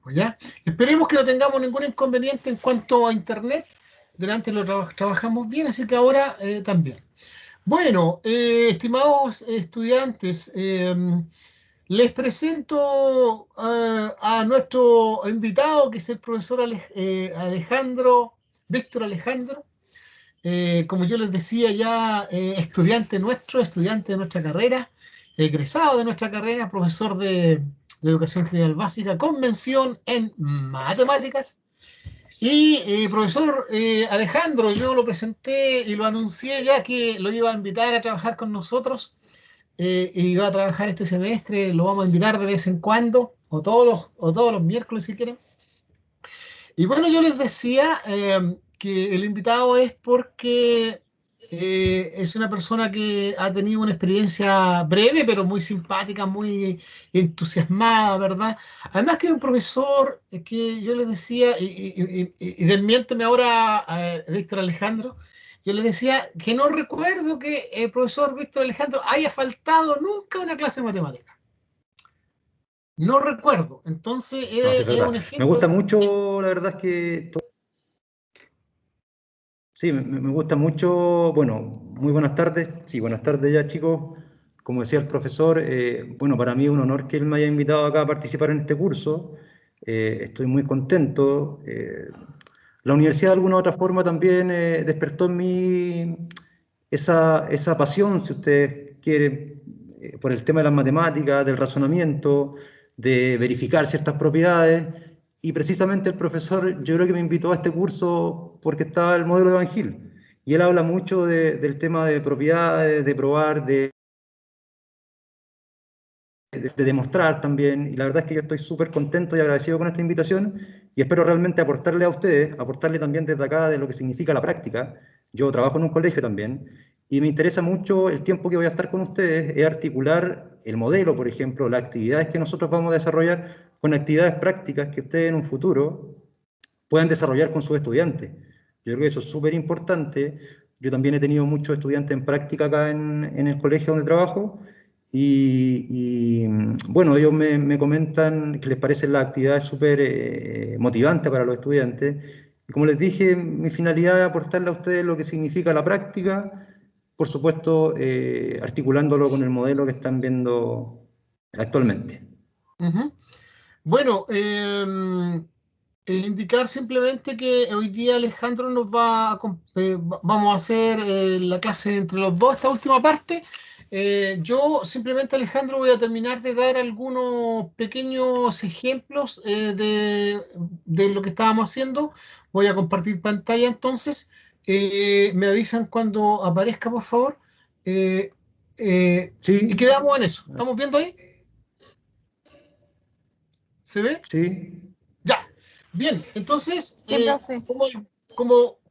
pues, ¿ya? Esperemos que no tengamos ningún inconveniente en cuanto a Internet. Delante lo trabajamos bien, así que ahora también. Bueno, estimados estudiantes, les presento a nuestro invitado, que es el profesor Alejandro, Víctor Alejandro. Como yo les decía ya, estudiante de nuestra carrera, egresado de nuestra carrera, profesor de Educación General Básica, con mención en matemáticas. Y profesor Alejandro, yo lo presenté y lo anuncié ya que lo iba a invitar a trabajar con nosotros. Y va a trabajar este semestre, lo vamos a invitar de vez en cuando, o todos los miércoles si quieren. Y bueno, yo les decía que el invitado es porque es una persona que ha tenido una experiencia breve, pero muy simpática, muy entusiasmada, ¿verdad? Además que es un profesor que yo les decía, y desmiénteme ahora, Víctor Alejandro, yo les decía que no recuerdo que el profesor Víctor Alejandro haya faltado nunca a una clase de matemáticas. No recuerdo. Entonces, No, sí, es es verdad. un Me ejemplo. gusta mucho, la verdad es que... Sí, me gusta mucho. Bueno, muy buenas tardes. Sí, buenas tardes ya, chicos. Como decía el profesor, bueno, para mí es un honor que él me haya invitado acá a participar en este curso. Estoy muy contento. La universidad de alguna u otra forma también despertó en mí esa pasión, si ustedes quieren, por el tema de las matemáticas, del razonamiento, de verificar ciertas propiedades. Y precisamente el profesor, yo creo que me invitó a este curso porque estaba el modelo de Van Hill. Y él habla mucho del tema de propiedades, de probar, de demostrar también. Y la verdad es que yo estoy súper contento y agradecido con esta invitación y espero realmente aportarle a ustedes, aportarle también desde acá de lo que significa la práctica. Yo trabajo en un colegio también y me interesa mucho el tiempo que voy a estar con ustedes, es articular el modelo, por ejemplo, las actividades que nosotros vamos a desarrollar con actividades prácticas que ustedes en un futuro puedan desarrollar con sus estudiantes. Yo creo que eso es súper importante. Yo también he tenido muchos estudiantes en práctica acá en el colegio donde trabajo bueno, ellos me comentan que les parecen las actividades súper motivantes para los estudiantes. Y como les dije, mi finalidad es aportarle a ustedes lo que significa la práctica, por supuesto, articulándolo con el modelo que están viendo actualmente. Ujú. Bueno, indicar simplemente que hoy día Alejandro nos vamos a hacer la clase entre los dos, esta última parte. Yo simplemente, Alejandro, voy a terminar de dar algunos pequeños ejemplos de lo que estábamos haciendo. Voy a compartir pantalla entonces. Me avisan cuando aparezca, por favor. Eh, y Sí, quedamos en eso. ¿Estamos viendo ahí? ¿Se ve? sí, Ya, bien, entonces, Sí, profe.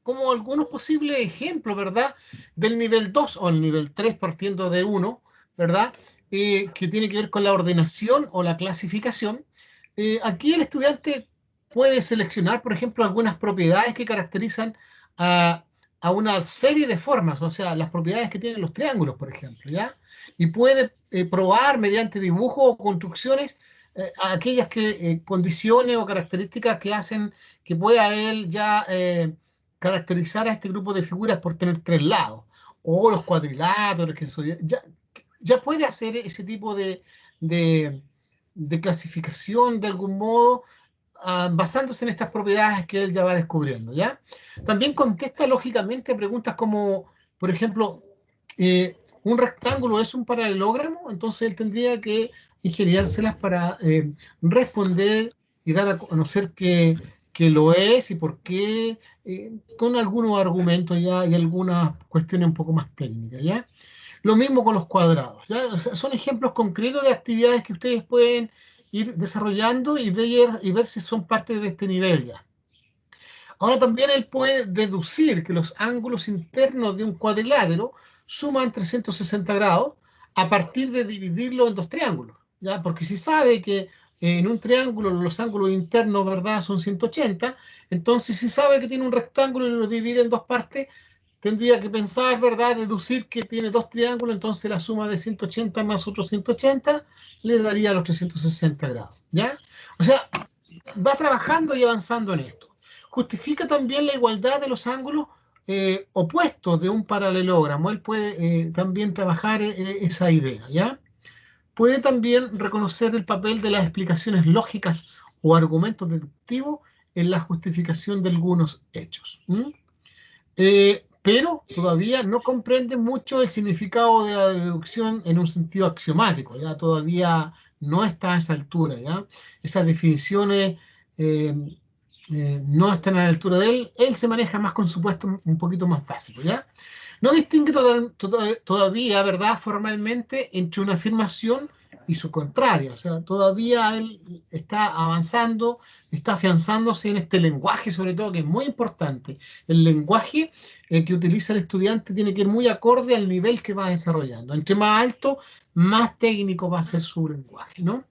como algunos posibles ejemplos, ¿verdad? Del nivel 2 o el nivel 3 partiendo de uno, ¿verdad? Que tiene que ver con la ordenación o la clasificación. Aquí el estudiante puede seleccionar, por ejemplo, algunas propiedades que caracterizan a, a una serie de formas, o sea, las propiedades que tienen los triángulos, por ejemplo, ¿ya? Y puede probar mediante dibujos o construcciones a aquellas condiciones o características que hacen que pueda él ya caracterizar a este grupo de figuras por tener tres lados, o los cuadriláteros, ya puede hacer ese tipo de, de clasificación de algún modo, basándose en estas propiedades que él ya va descubriendo, ¿ya? También contesta lógicamente preguntas como, por ejemplo, ¿un rectángulo es un paralelogramo? Entonces él tendría que ingeniárselas para responder y dar a conocer que lo es y por qué, con algunos argumentos ya y algunas cuestiones un poco más técnicas, ¿ya? Lo mismo con los cuadrados, ¿ya? O sea, son ejemplos concretos de actividades que ustedes pueden ir desarrollando y ver si son parte de este nivel ya. Ahora también él puede deducir que los ángulos internos de un cuadrilátero suman 360 grados a partir de dividirlo en dos triángulos, ¿ya? Porque si sabe que en un triángulo los ángulos internos, ¿verdad?, son 180, entonces si sabe que tiene un rectángulo y lo divide en dos partes, tendría que pensar, ¿verdad?, deducir que tiene dos triángulos, entonces la suma de 180 más otros 180 le daría los 360 grados, ¿ya? O sea, va trabajando y avanzando en esto. Justifica también la igualdad de los ángulos opuestos de un paralelogramo. Él puede también trabajar esa idea, ¿ya? Puede también reconocer el papel de las explicaciones lógicas o argumentos deductivos en la justificación de algunos hechos. Pero todavía no comprende mucho el significado de la deducción en un sentido axiomático, ya todavía no está a esa altura, ya esas definiciones eh, no están a la altura de él. Él se maneja más con supuestos un poquito más básicos, ya no distingue todavía, ¿verdad?, formalmente entre una afirmación y su contraria. O sea, todavía él está avanzando, está afianzándose en este lenguaje, sobre todo, que es muy importante. El lenguaje que utiliza el estudiante tiene que ir muy acorde al nivel que va desarrollando. Entre más alto, más técnico va a ser su lenguaje, ¿no?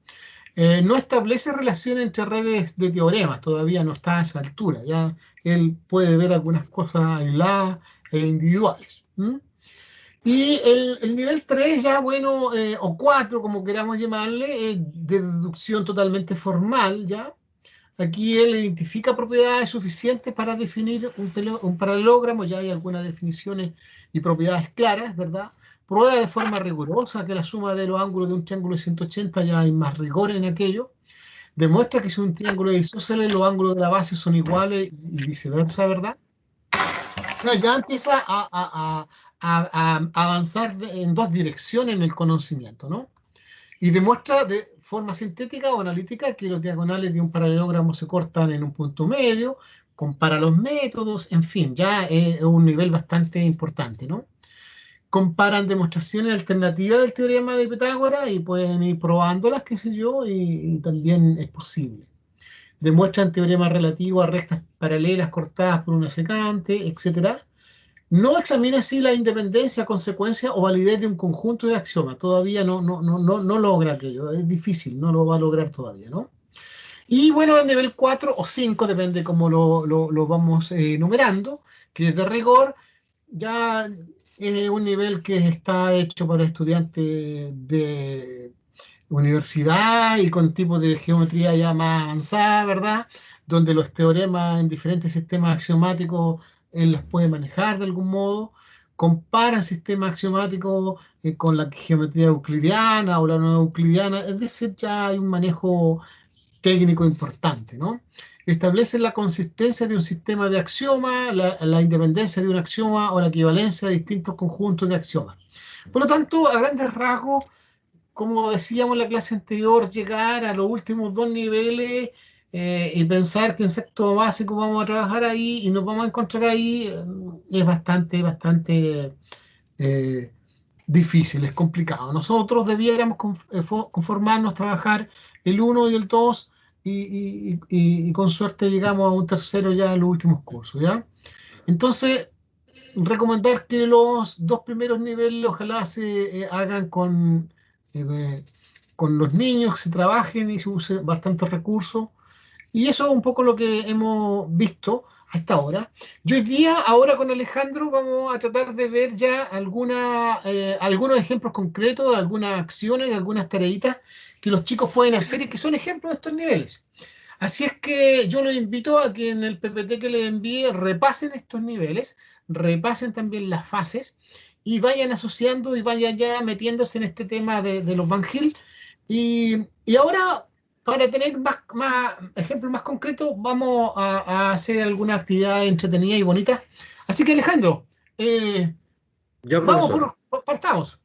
No establece relación entre redes de teoremas, todavía no está a esa altura. Ya él puede ver algunas cosas aisladas e individuales. Y el nivel 3 ya, bueno, o 4 como queramos llamarle, de deducción totalmente formal, ¿ya? Aquí él identifica propiedades suficientes para definir un paralelogramo, ya hay algunas definiciones y propiedades claras, ¿verdad? Prueba de forma rigurosa que la suma de los ángulos de un triángulo de 180, ya hay más rigor en aquello. Demuestra que si un triángulo es isósceles, los ángulos de la base son iguales y viceversa, ¿verdad? O sea, ya empieza a avanzar en dos direcciones en el conocimiento, ¿no? Y demuestra de forma sintética o analítica que los diagonales de un paralelogramo se cortan en un punto medio, compara los métodos, en fin, ya es un nivel bastante importante, ¿no? Comparan demostraciones alternativas del teorema de Pitágoras y pueden ir probándolas, qué sé yo, y también es posible. Demuestran teoremas relativos a rectas paralelas cortadas por una secante, etcétera. No examina así la independencia, consecuencia o validez de un conjunto de axiomas. Todavía no logra aquello. Es difícil, no lo va a lograr todavía, ¿no? Y bueno, el nivel 4 o 5 depende cómo lo vamos numerando, que es de rigor, ya es un nivel que está hecho para estudiantes de universidad y con tipo de geometría ya más avanzada, ¿verdad? Donde los teoremas en diferentes sistemas axiomáticos él los puede manejar de algún modo. Compara sistemas axiomáticos con la geometría euclidiana o la no euclidiana, es decir, ya hay un manejo técnico importante, ¿no? Establece la consistencia de un sistema de axiomas, la independencia de un axioma o la equivalencia de distintos conjuntos de axiomas. Por lo tanto, a grandes rasgos, como decíamos en la clase anterior, llegar a los últimos dos niveles y pensar que en sexto básico vamos a trabajar ahí y nos vamos a encontrar ahí es bastante eh, difícil, es complicado. Nosotros debiéramos conformarnos, trabajar el uno y el 2 y con suerte llegamos a un tercero ya en los últimos cursos, ¿ya? Entonces, recomendar que los dos primeros niveles ojalá se hagan eh, con los niños, se trabajen y se use bastantes recursos. Y eso es un poco lo que hemos visto hasta ahora. Y hoy día, ahora con Alejandro, vamos a tratar de ver ya algunos ejemplos concretos de algunas acciones, de algunas tareitas que los chicos pueden hacer y que son ejemplos de estos niveles. Así es que yo los invito a que en el PPT que les envíe repasen estos niveles, repasen también las fases y vayan asociando y vayan ya metiéndose en este tema de los Van Hill. Y ahora, para tener más ejemplos más concretos, vamos a hacer alguna actividad entretenida y bonita. Así que Alejandro, Ya, vamos, profesor. partamos.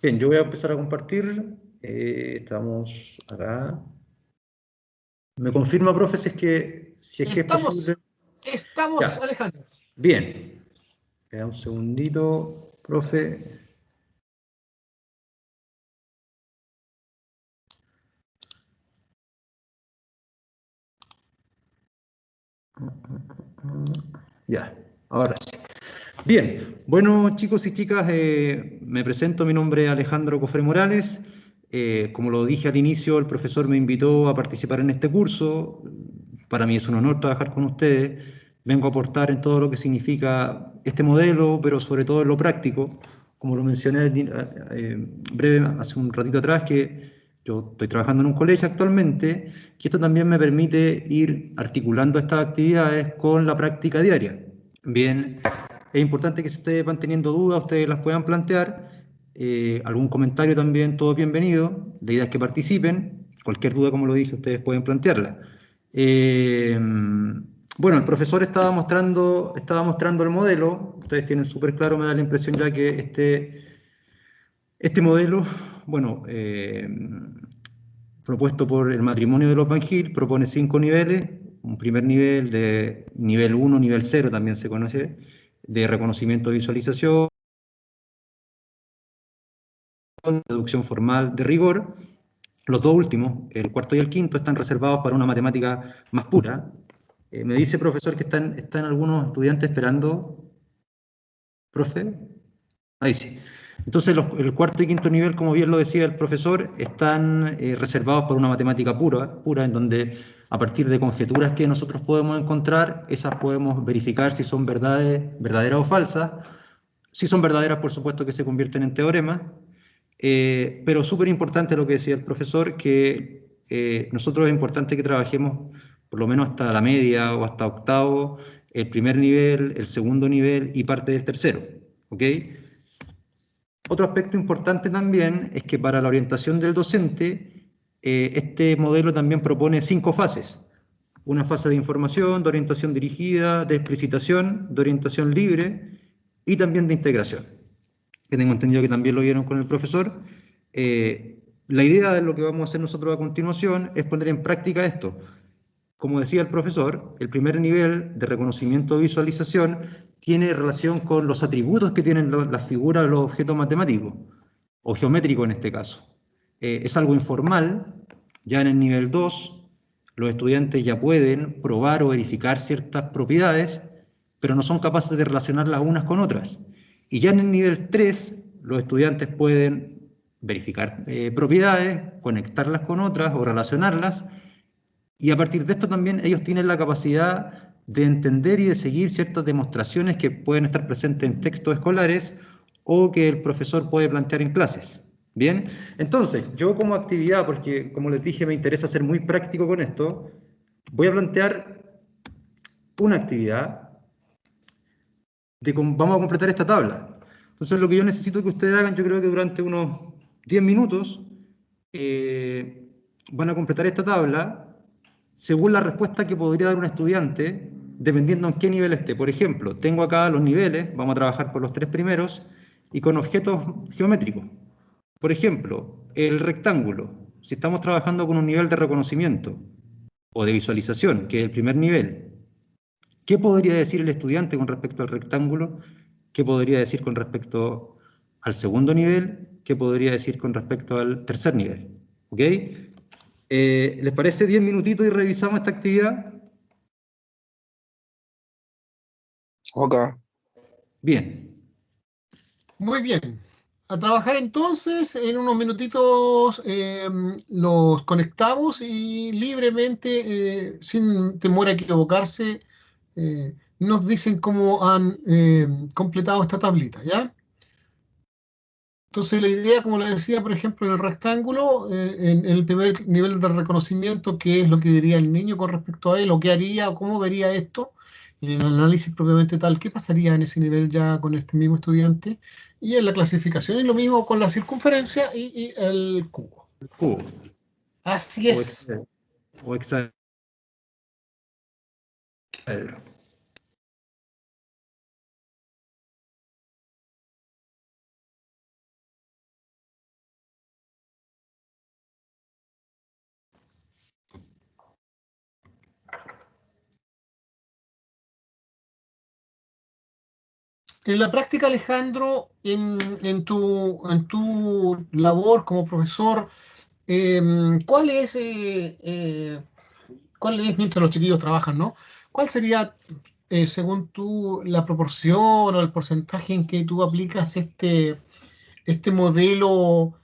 Bien, yo voy a empezar a compartir. Estamos acá. ¿Me confirma, profe, si es que es posible? Estamos, Ya, Alejandro. bien. Espera un segundito, profe. Ya, ahora sí. Bien, bueno, chicos y chicas, me presento, mi nombre es Alejandro Cofré Morales. Como lo dije al inicio, el profesor me invitó a participar en este curso. Para mí es un honor trabajar con ustedes. Vengo a aportar en todo lo que significa este modelo, pero sobre todo en lo práctico. Como lo mencioné breve hace un ratito atrás, que Yo estoy trabajando en un colegio actualmente, y esto también me permite ir articulando estas actividades con la práctica diaria. Bien, es importante que si ustedes van teniendo dudas, ustedes las puedan plantear. Algún comentario también, todo bienvenido. La idea es que participen. Cualquier duda, como lo dije, ustedes pueden plantearla. Bueno, el profesor estaba mostrando el modelo. Ustedes tienen súper claro, me da la impresión ya que este modelo, bueno, propuesto por el matrimonio de los Van Gil, propone 5 niveles. Un primer nivel de nivel 1, nivel 0 también se conoce, de reconocimiento de visualización, deducción formal de rigor. Los dos últimos, el cuarto y el quinto, están reservados para una matemática más pura. Me dice, profesor, que están algunos estudiantes esperando. ¿Profe? Ahí sí. Entonces, el cuarto y quinto nivel, como bien lo decía el profesor, están reservados para una matemática pura, en donde a partir de conjeturas que nosotros podemos encontrar, esas podemos verificar si son verdaderas o falsas. Si son verdaderas, por supuesto que se convierten en teoremas, pero súper importante lo que decía el profesor, que nosotros es importante que trabajemos por lo menos hasta la media o hasta octavo, el primer nivel, el segundo nivel y parte del tercero. ¿Ok? Otro aspecto importante también es que para la orientación del docente, este modelo también propone 5 fases. Una fase de información, de orientación dirigida, de explicitación, de orientación libre y también de integración, que tengo entendido que también lo vieron con el profesor. La idea de lo que vamos a hacer nosotros a continuación es poner en práctica esto. Como decía el profesor, el primer nivel de reconocimiento de visualización tiene relación con los atributos que tienen las figuras, los objetos matemáticos, o geométricos en este caso. Es algo informal. Ya en el nivel 2, los estudiantes ya pueden probar o verificar ciertas propiedades, pero no son capaces de relacionarlas unas con otras. Y ya en el nivel 3, los estudiantes pueden verificar propiedades, conectarlas con otras o relacionarlas, y a partir de esto también ellos tienen la capacidad de entender y de seguir ciertas demostraciones que pueden estar presentes en textos escolares o que el profesor puede plantear en clases. Bien, entonces yo como actividad, porque como les dije me interesa ser muy práctico con esto, voy a plantear una actividad vamos a completar esta tabla. Entonces lo que yo necesito que ustedes hagan, yo creo que durante unos 10 minutos van a completar esta tabla según la respuesta que podría dar un estudiante, dependiendo en qué nivel esté. Por ejemplo, tengo acá los niveles, vamos a trabajar por los 3 primeros, y con objetos geométricos. Por ejemplo, el rectángulo, si estamos trabajando con un nivel de reconocimiento o de visualización, que es el primer nivel, ¿qué podría decir el estudiante con respecto al rectángulo? ¿Qué podría decir con respecto al segundo nivel? ¿Qué podría decir con respecto al tercer nivel? ¿Ok? ¿Les parece 10 minutitos y revisamos esta actividad? Ok. Bien. Muy bien. A trabajar entonces, en unos minutitos los conectamos y libremente, sin temor a equivocarse, nos dicen cómo han completado esta tablita, ¿ya? Entonces la idea, como le decía, por ejemplo, en el rectángulo, en el primer nivel de reconocimiento, qué es lo que diría el niño con respecto a él, o qué haría, o cómo vería esto, y en el análisis propiamente tal, qué pasaría en ese nivel ya con este mismo estudiante, y en la clasificación, y lo mismo con la circunferencia y el cubo. Cubo. Así O es. hexaedro. O hexaedro. En la práctica, Alejandro, en tu labor como profesor, ¿cuál es, cuál es, mientras los chiquillos trabajan, ¿no? ¿Cuál sería, según tú, la proporción o el porcentaje en que tú aplicas este modelo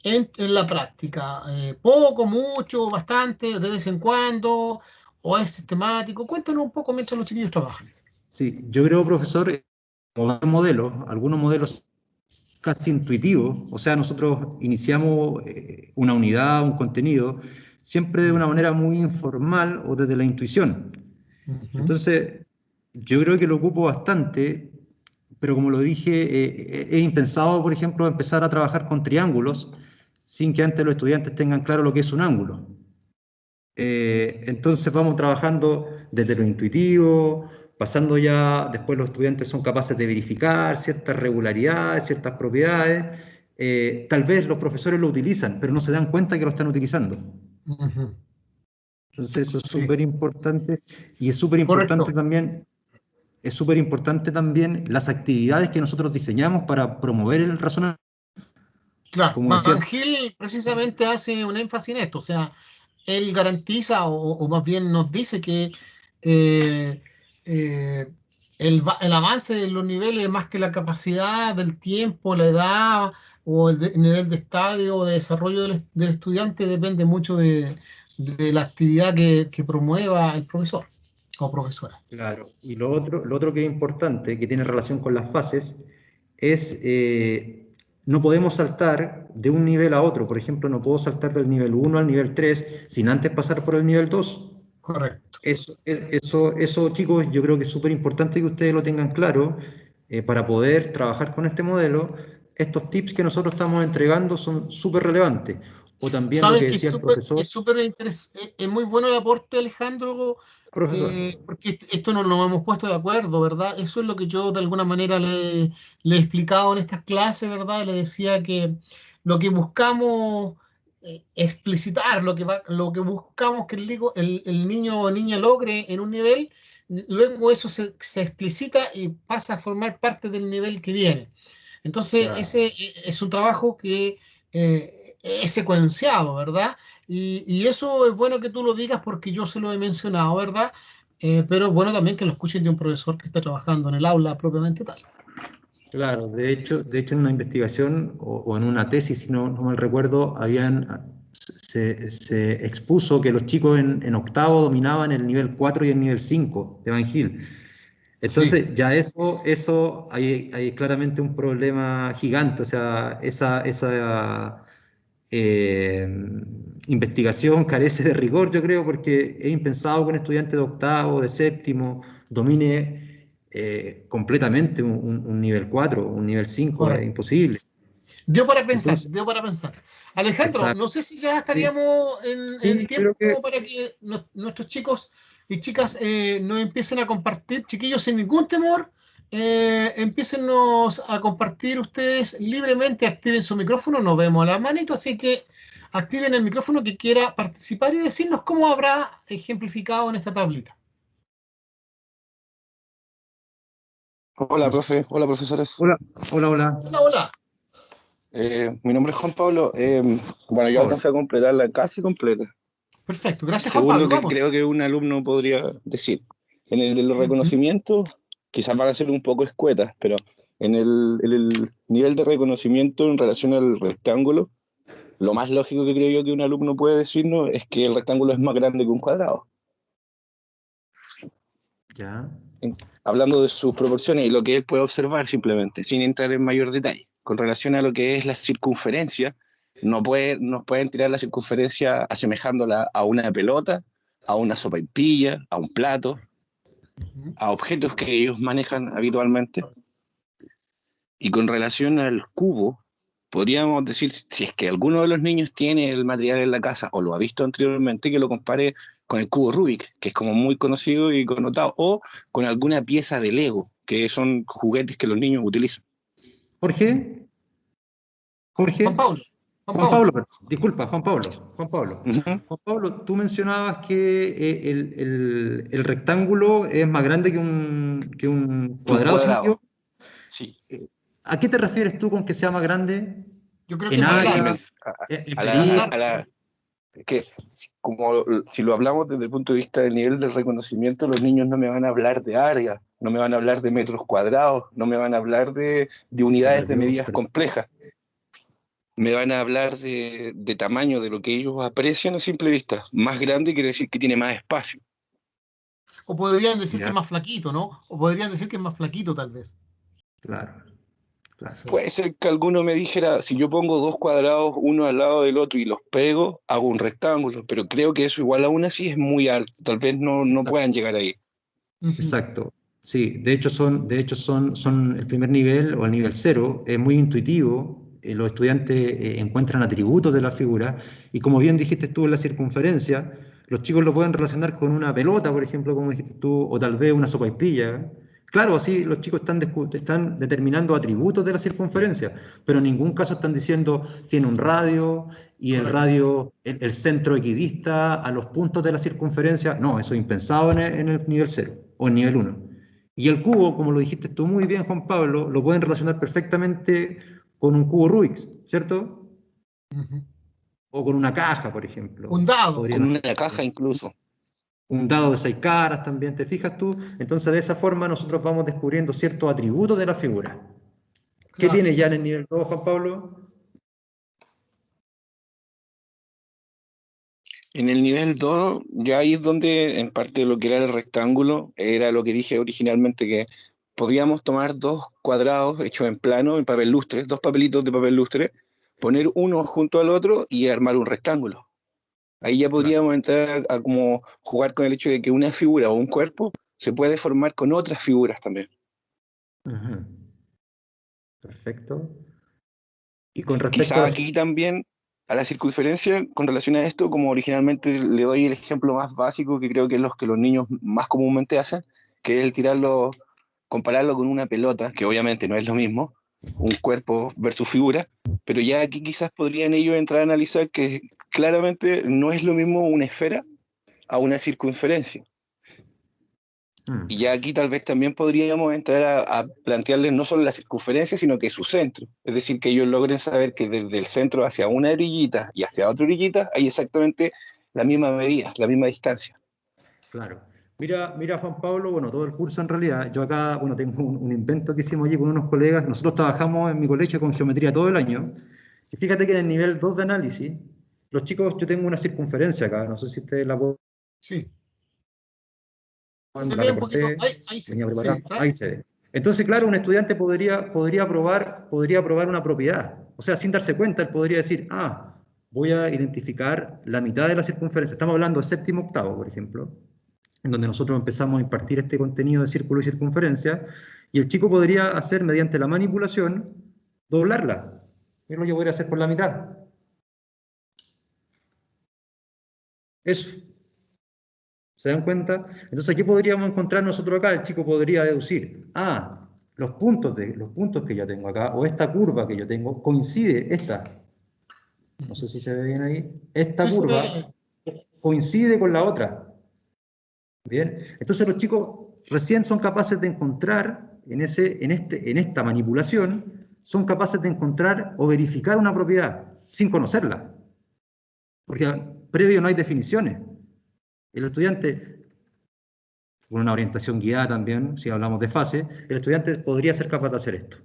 en la práctica? ¿Poco, mucho, bastante, de vez en cuando? ¿O es sistemático? Cuéntanos un poco mientras los chiquillos trabajan. Sí, yo creo, profesor, algunos modelos casi intuitivo, o sea, nosotros iniciamos una unidad, un contenido, siempre de una manera muy informal o desde la intuición. Entonces, yo creo que lo ocupo bastante, pero como lo dije, es impensado, por ejemplo, empezar a trabajar con triángulos sin que antes los estudiantes tengan claro lo que es un ángulo. Entonces vamos trabajando desde lo intuitivo, pasando ya, después los estudiantes son capaces de verificar ciertas regularidades, ciertas propiedades. Tal vez los profesores lo utilizan, pero no se dan cuenta que lo están utilizando. Entonces eso es Sí. súper importante, y es súper Correcto. importante también las actividades que nosotros diseñamos para promover el razonamiento. Claro, Como decía, Van Gil precisamente hace un énfasis en esto, o sea, él garantiza o más bien nos dice que eh, eh, el avance de los niveles más que la capacidad del tiempo, la edad o el nivel de estadio o de desarrollo del estudiante depende mucho de la actividad que promueva el profesor o profesora. claro, y lo otro que es importante, que tiene relación con las fases, es no podemos saltar de un nivel a otro. Por ejemplo, no puedo saltar del nivel 1 al nivel 3 sin antes pasar por el nivel 2. Correcto. Eso, chicos, yo creo que es súper importante que ustedes lo tengan claro para poder trabajar con este modelo. Estos tips que nosotros estamos entregando son súper relevantes. O también lo Sabes que que decía el profesor. es muy bueno el aporte, Alejandro, Profesor, porque esto no nos hemos puesto de acuerdo, ¿verdad? Eso es lo que yo de alguna manera le he explicado en estas clases, ¿verdad? Le decía que lo que buscamos explicitar, lo que buscamos que el niño o niña logre en un nivel, luego eso se explicita y pasa a formar parte del nivel que viene. Entonces, claro. ese es un trabajo que es secuenciado, ¿verdad? Y eso es bueno que tú lo digas porque yo se lo he mencionado, ¿verdad? Pero es bueno también que lo escuchen de un profesor que está trabajando en el aula propiamente tal. Claro, de hecho en una investigación o en una tesis, si no mal recuerdo, se expuso que los chicos en octavo dominaban el nivel 4 y el nivel 5 de Van Gil. Sí, Entonces ya eso hay claramente un problema gigante, o sea, esa eh, investigación carece de rigor, yo creo, porque es impensado que un estudiante de octavo, de séptimo, domine completamente un nivel 4, un nivel 5, es correcto. imposible. Dio para pensar, Entonces, dio para pensar. Alejandro, exacto. no sé si ya Sí, estaríamos en el sí, tiempo creo que para que nuestros chicos y chicas nos empiecen a compartir, chiquillos, sin ningún temor, empiecenos a compartir ustedes libremente, activen su micrófono, nos vemos a la manito, así que activen el micrófono que quiera participar y decirnos cómo habrá ejemplificado en esta tablita. Hola, no sé. profe. Hola, profesores. Hola, hola, hola. Hola, hola. Mi nombre es Juan Pablo. Bueno, yo Pablo. alcancé a completarla casi completa. Perfecto, gracias Juan Según Pablo, lo que vamos. creo que un alumno podría decir. En el de los Ujú. reconocimientos, quizás van a ser un poco escuetas, pero en el nivel de reconocimiento en relación al rectángulo, lo más lógico que creo yo que un alumno puede decirnos es que el rectángulo es más grande que un cuadrado. Ya. Hablando de sus proporciones y lo que él puede observar simplemente, sin entrar en mayor detalle. Con relación a lo que es la circunferencia, nos pueden tirar la circunferencia asemejándola a una pelota, a una sopaipilla, a un plato, Ujú. a objetos que ellos manejan habitualmente. Y con relación al cubo, podríamos decir, si es que alguno de los niños tiene el material en la casa o lo ha visto anteriormente, que lo compare con el cubo Rubik, que es como muy conocido y connotado, o con alguna pieza de Lego, que son juguetes que los niños utilizan. Jorge, Juan Jorge. Pablo, Juan Juan Pablo. Pablo, disculpa, Juan Pablo, Juan Pablo. Ujú. Juan Pablo, tú mencionabas que el rectángulo es más grande que un Un cuadrado, si no me cuadrado, equivoco. sí. ¿A qué te refieres tú con que sea más grande? Yo creo que ¿En es A más la área? largo, dimensión, ¿En más perímetro? a largo. la, que como si lo hablamos desde el punto de vista del nivel de reconocimiento, los niños no me van a hablar de área, no me van a hablar de metros cuadrados, no me van a hablar de Se unidades de perdió, medidas complejas, me van a hablar de tamaño, de lo que ellos aprecian a simple vista. Más grande quiere decir que tiene más espacio. O podrían decir que es ya, más flaquito, ¿no? O podrían decir que es más flaquito, tal vez. claro, Claro. Sí. Puede ser que alguno me dijera, si yo pongo dos cuadrados uno al lado del otro y los pego, hago un rectángulo, pero creo que eso igual aún así es muy alto, tal vez no Exacto. puedan llegar ahí. Ujú. Exacto. Sí, de hecho son el primer nivel o el nivel cero, es muy intuitivo. Los estudiantes encuentran atributos de la figura y como bien dijiste tú en la circunferencia, los chicos lo pueden relacionar con una pelota, por ejemplo, como dijiste tú, o tal vez una sopaipilla. Claro, así los chicos están determinando atributos de la circunferencia, pero en ningún caso están diciendo tiene un radio y el Correcto. radio, el centro equidista a los puntos de la circunferencia. No, eso es impensado en el nivel cero o en nivel uno. Y el cubo, como lo dijiste tú muy bien, Juan Pablo, lo pueden relacionar perfectamente con un cubo Rubik's, ¿cierto? Ujú. O con una caja, por ejemplo. Un dado. Con Podrían una hacer caja incluso. un dado de 6 caras también, ¿te fijas tú? Entonces, de esa forma nosotros vamos descubriendo ciertos atributos de la figura. ¿Qué Claro. tiene ya en el nivel 2, Juan Pablo? En el nivel 2 ya ahí es donde en parte de lo que era el rectángulo, era lo que dije originalmente, que podríamos tomar dos cuadrados hechos en plano, en papel lustre, dos papelitos de papel lustre, poner uno junto al otro y armar un rectángulo. Ahí ya Claro. podríamos entrar a como jugar con el hecho de que una figura o un cuerpo se puede formar con otras figuras también. Ujú. Perfecto. Y con respecto a Quizá la... aquí también a la circunferencia, con relación a esto, como originalmente le doy el ejemplo más básico que creo que es los que los niños más comúnmente hacen, que es el tirarlo, compararlo con una pelota, que obviamente no es lo mismo, un cuerpo versus figura, pero ya aquí quizás podrían ellos entrar a analizar que claramente no es lo mismo una esfera a una circunferencia. Y Mm. ya aquí tal vez también podríamos entrar a plantearles no solo la circunferencia, sino que su centro. Es decir, que ellos logren saber que desde el centro hacia una orillita y hacia otra orillita hay exactamente la misma medida, la misma distancia. Claro. Mira, Juan Pablo, bueno, todo el curso en realidad, yo acá, bueno, tengo un invento que hicimos allí con unos colegas, nosotros trabajamos en mi colegio con geometría todo el año, y fíjate que en el nivel 2 de análisis, los chicos, yo tengo una circunferencia acá, no sé si ustedes la Sí. Se la ve un poquito. recorté, Ahí sí. venía Sí. preparado, ahí se ve. Entonces, claro, un estudiante podría probar una propiedad, o sea, sin darse cuenta, él podría decir, voy a identificar la mitad de la circunferencia, estamos hablando de séptimo octavo, por ejemplo, en donde nosotros empezamos a impartir este contenido de círculo y circunferencia, y el chico podría hacer, mediante la manipulación, doblarla. Es lo que podría hacer por la mitad. Eso. ¿Se dan cuenta? Entonces, ¿qué podríamos encontrar nosotros acá? El chico podría deducir, los puntos que yo tengo acá, o esta curva que yo tengo, coincide, no sé si se ve bien ahí, esta Sí, se curva ve. coincide con la otra. Bien, entonces los chicos recién son capaces de encontrar en esta manipulación, son capaces de encontrar o verificar una propiedad sin conocerla, porque previo no hay definiciones. El estudiante, con una orientación guiada también, si hablamos de fase, el estudiante podría ser capaz de hacer esto.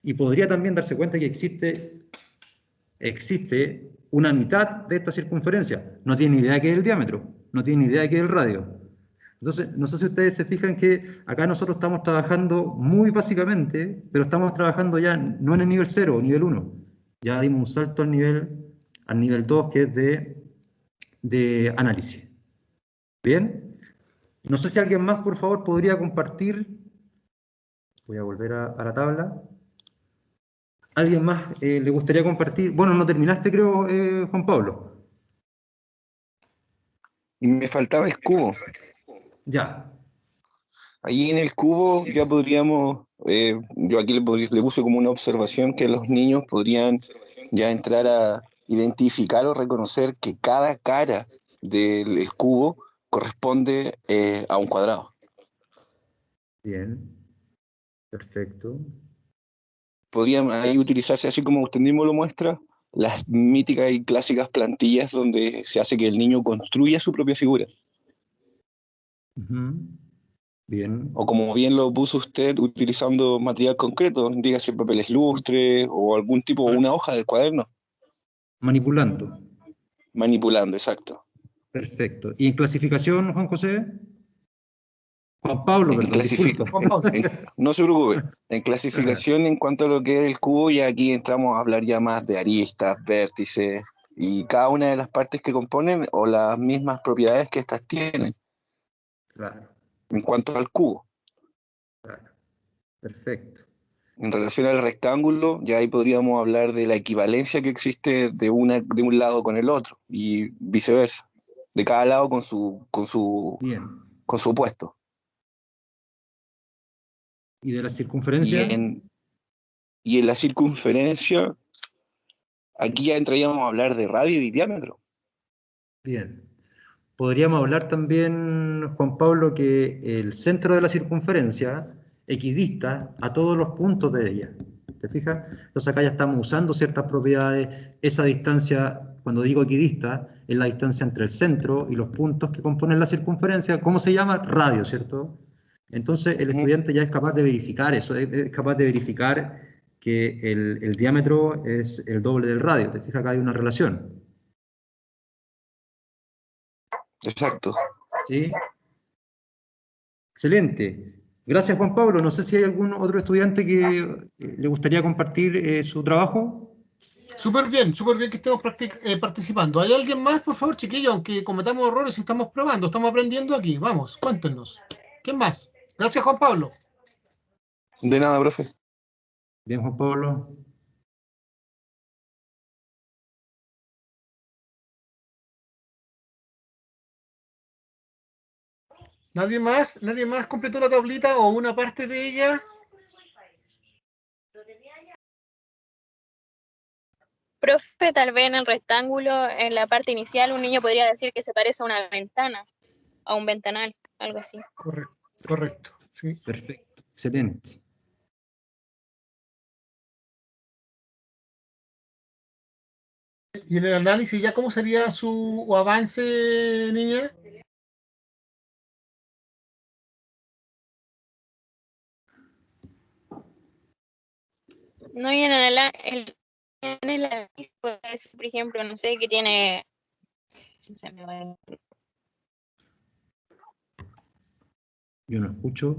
Y podría también darse cuenta que existe una mitad de esta circunferencia. No tiene ni idea qué es el diámetro, no tiene ni idea qué es el radio. Entonces, no sé si ustedes se fijan que acá nosotros estamos trabajando muy básicamente, pero estamos trabajando ya no en el nivel 0 o nivel 1. Ya dimos un salto al nivel 2, que es de análisis. ¿Bien? No sé si alguien más, por favor, podría compartir. Voy a volver a la tabla. ¿Alguien más le gustaría compartir? Bueno, no terminaste, creo, Juan Pablo. Y me faltaba el cubo. Ya. Ahí en el cubo ya podríamos, yo aquí le puse como una observación que los niños podrían ya entrar a identificar o reconocer que cada cara del cubo corresponde a un cuadrado. Bien. Perfecto. Podrían ahí utilizarse, así como usted mismo lo muestra, las míticas y clásicas plantillas donde se hace que el niño construya su propia figura. Ujú. Bien. O como bien lo puso usted, utilizando material concreto, dígase papeles lustres o algún tipo, una hoja del cuaderno. Manipulando. Manipulando, exacto. Perfecto. ¿Y en clasificación, Juan José? Juan Pablo, En perdón, clasific- disculpa. no se preocupe. En clasificación, en cuanto a lo que es el cubo, ya aquí entramos a hablar ya más de aristas, vértices y cada una de las partes que componen o las mismas propiedades que estas tienen Claro, en cuanto al cubo. claro. Perfecto. En relación al rectángulo, ya ahí podríamos hablar de la equivalencia que existe de un lado con el otro y viceversa, de cada lado Bien. con su opuesto. ¿Y de la Y circunferencia? y en la circunferencia, aquí ya entraríamos a hablar de radio y diámetro. Bien. Podríamos hablar también, Juan Pablo, que el centro de la circunferencia equidista a todos los puntos de ella. ¿Te fijas? Entonces acá ya estamos usando ciertas propiedades. Esa distancia, cuando digo equidista, es la distancia entre el centro y los puntos que componen la circunferencia. ¿Cómo se llama? Radio, ¿cierto? Entonces el Ujú. estudiante ya es capaz de verificar eso, es capaz de verificar que el diámetro es el doble del radio. ¿Te fijas? Acá hay una relación. Exacto. ¿Sí? Excelente. Gracias, Juan Pablo. No sé si hay algún otro estudiante que le gustaría compartir su trabajo. Súper bien que estemos participando. ¿Hay alguien más, por favor, chiquillos? Aunque cometamos errores y estamos probando, estamos aprendiendo aquí. Vamos, cuéntenos. ¿Quién más? Gracias, Juan Pablo. De nada, profe. Bien, Juan Pablo. ¿Nadie más? ¿Nadie más completó la tablita o una parte de ella? Profe, tal vez en el rectángulo, en la parte inicial, un niño podría decir que se parece a una ventana, a un ventanal, algo así. Correcto, correcto. Sí. Perfecto. Excelente. ¿Y en el análisis ya cómo sería su avance, niña? No, y en el análisis, pues, por ejemplo, no sé, que tiene... se me va. Yo no escucho.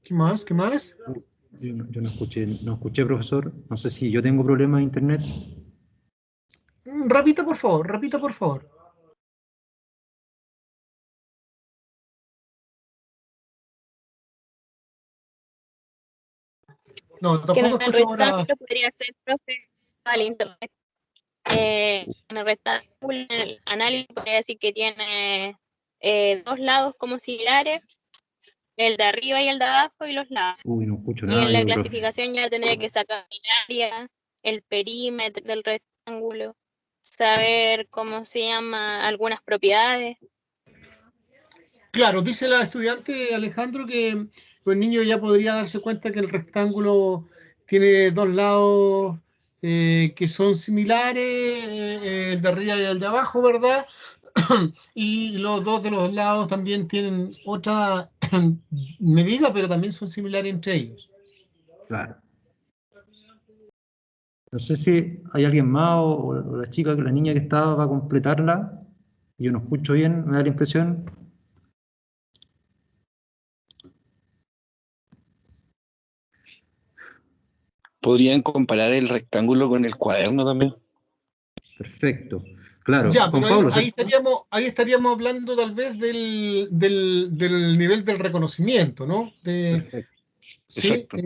¿Qué más? ¿Qué más? Yo no escuché, profesor. No sé si yo tengo problemas de internet. Repita, por favor, repita, por favor. No, Que en tampoco el escucho ahora. rectángulo podría ser, profe, al internet. En el rectángulo, en el análisis, podría decir que tiene dos lados como similares, el de arriba y el de abajo y los lados. Uy, no escucho Y nada en la yo, profe. clasificación ya tendría que sacar el área, el perímetro del rectángulo, saber cómo se llama algunas propiedades. Claro, dice la estudiante Alejandro que el niño ya podría darse cuenta que el rectángulo tiene dos lados que son similares, el de arriba y el de abajo, ¿verdad? Y los dos de los lados también tienen otra medida, pero también son similares entre ellos. Claro. No sé si hay alguien más o la chica, la niña que estaba para completarla. Yo no escucho bien, me da la impresión. ¿Podrían comparar el rectángulo con el cuaderno también? Perfecto. Claro, Ya, Juan pero Pablo, ahí estaríamos hablando tal vez del nivel del reconocimiento, ¿no? perfecto. Sí, Exacto.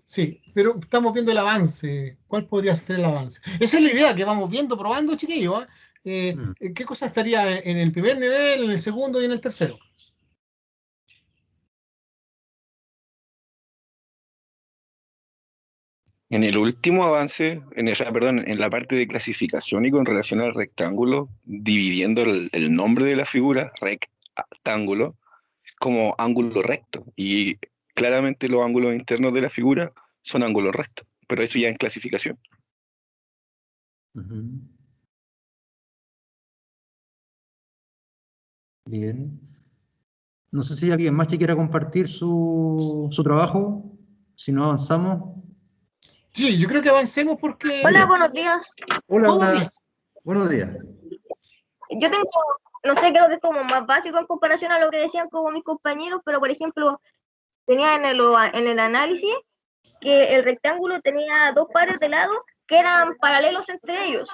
sí, pero estamos viendo el avance. ¿Cuál podría ser el avance? Esa es la idea que vamos viendo, probando, chiquillos. ¿Ah? Mm. ¿Qué cosa estaría en el primer nivel, en el segundo y en el tercero? En el último avance, en la parte de clasificación y con relación al rectángulo, dividiendo el nombre de la figura, rectángulo, como ángulo recto. Y claramente los ángulos internos de la figura son ángulos rectos, pero eso ya en clasificación. Ujú. Bien. No sé si hay alguien más que quiera compartir su trabajo. Si no avanzamos. Sí, yo creo que avancemos porque... Hola, buenos días. Hola, Buenos hola. días. Buenos días. Yo tengo, no sé, creo que es como más básico en comparación a lo que decían como mis compañeros, pero por ejemplo, tenía en el análisis que el rectángulo tenía dos pares de lados que eran paralelos entre ellos.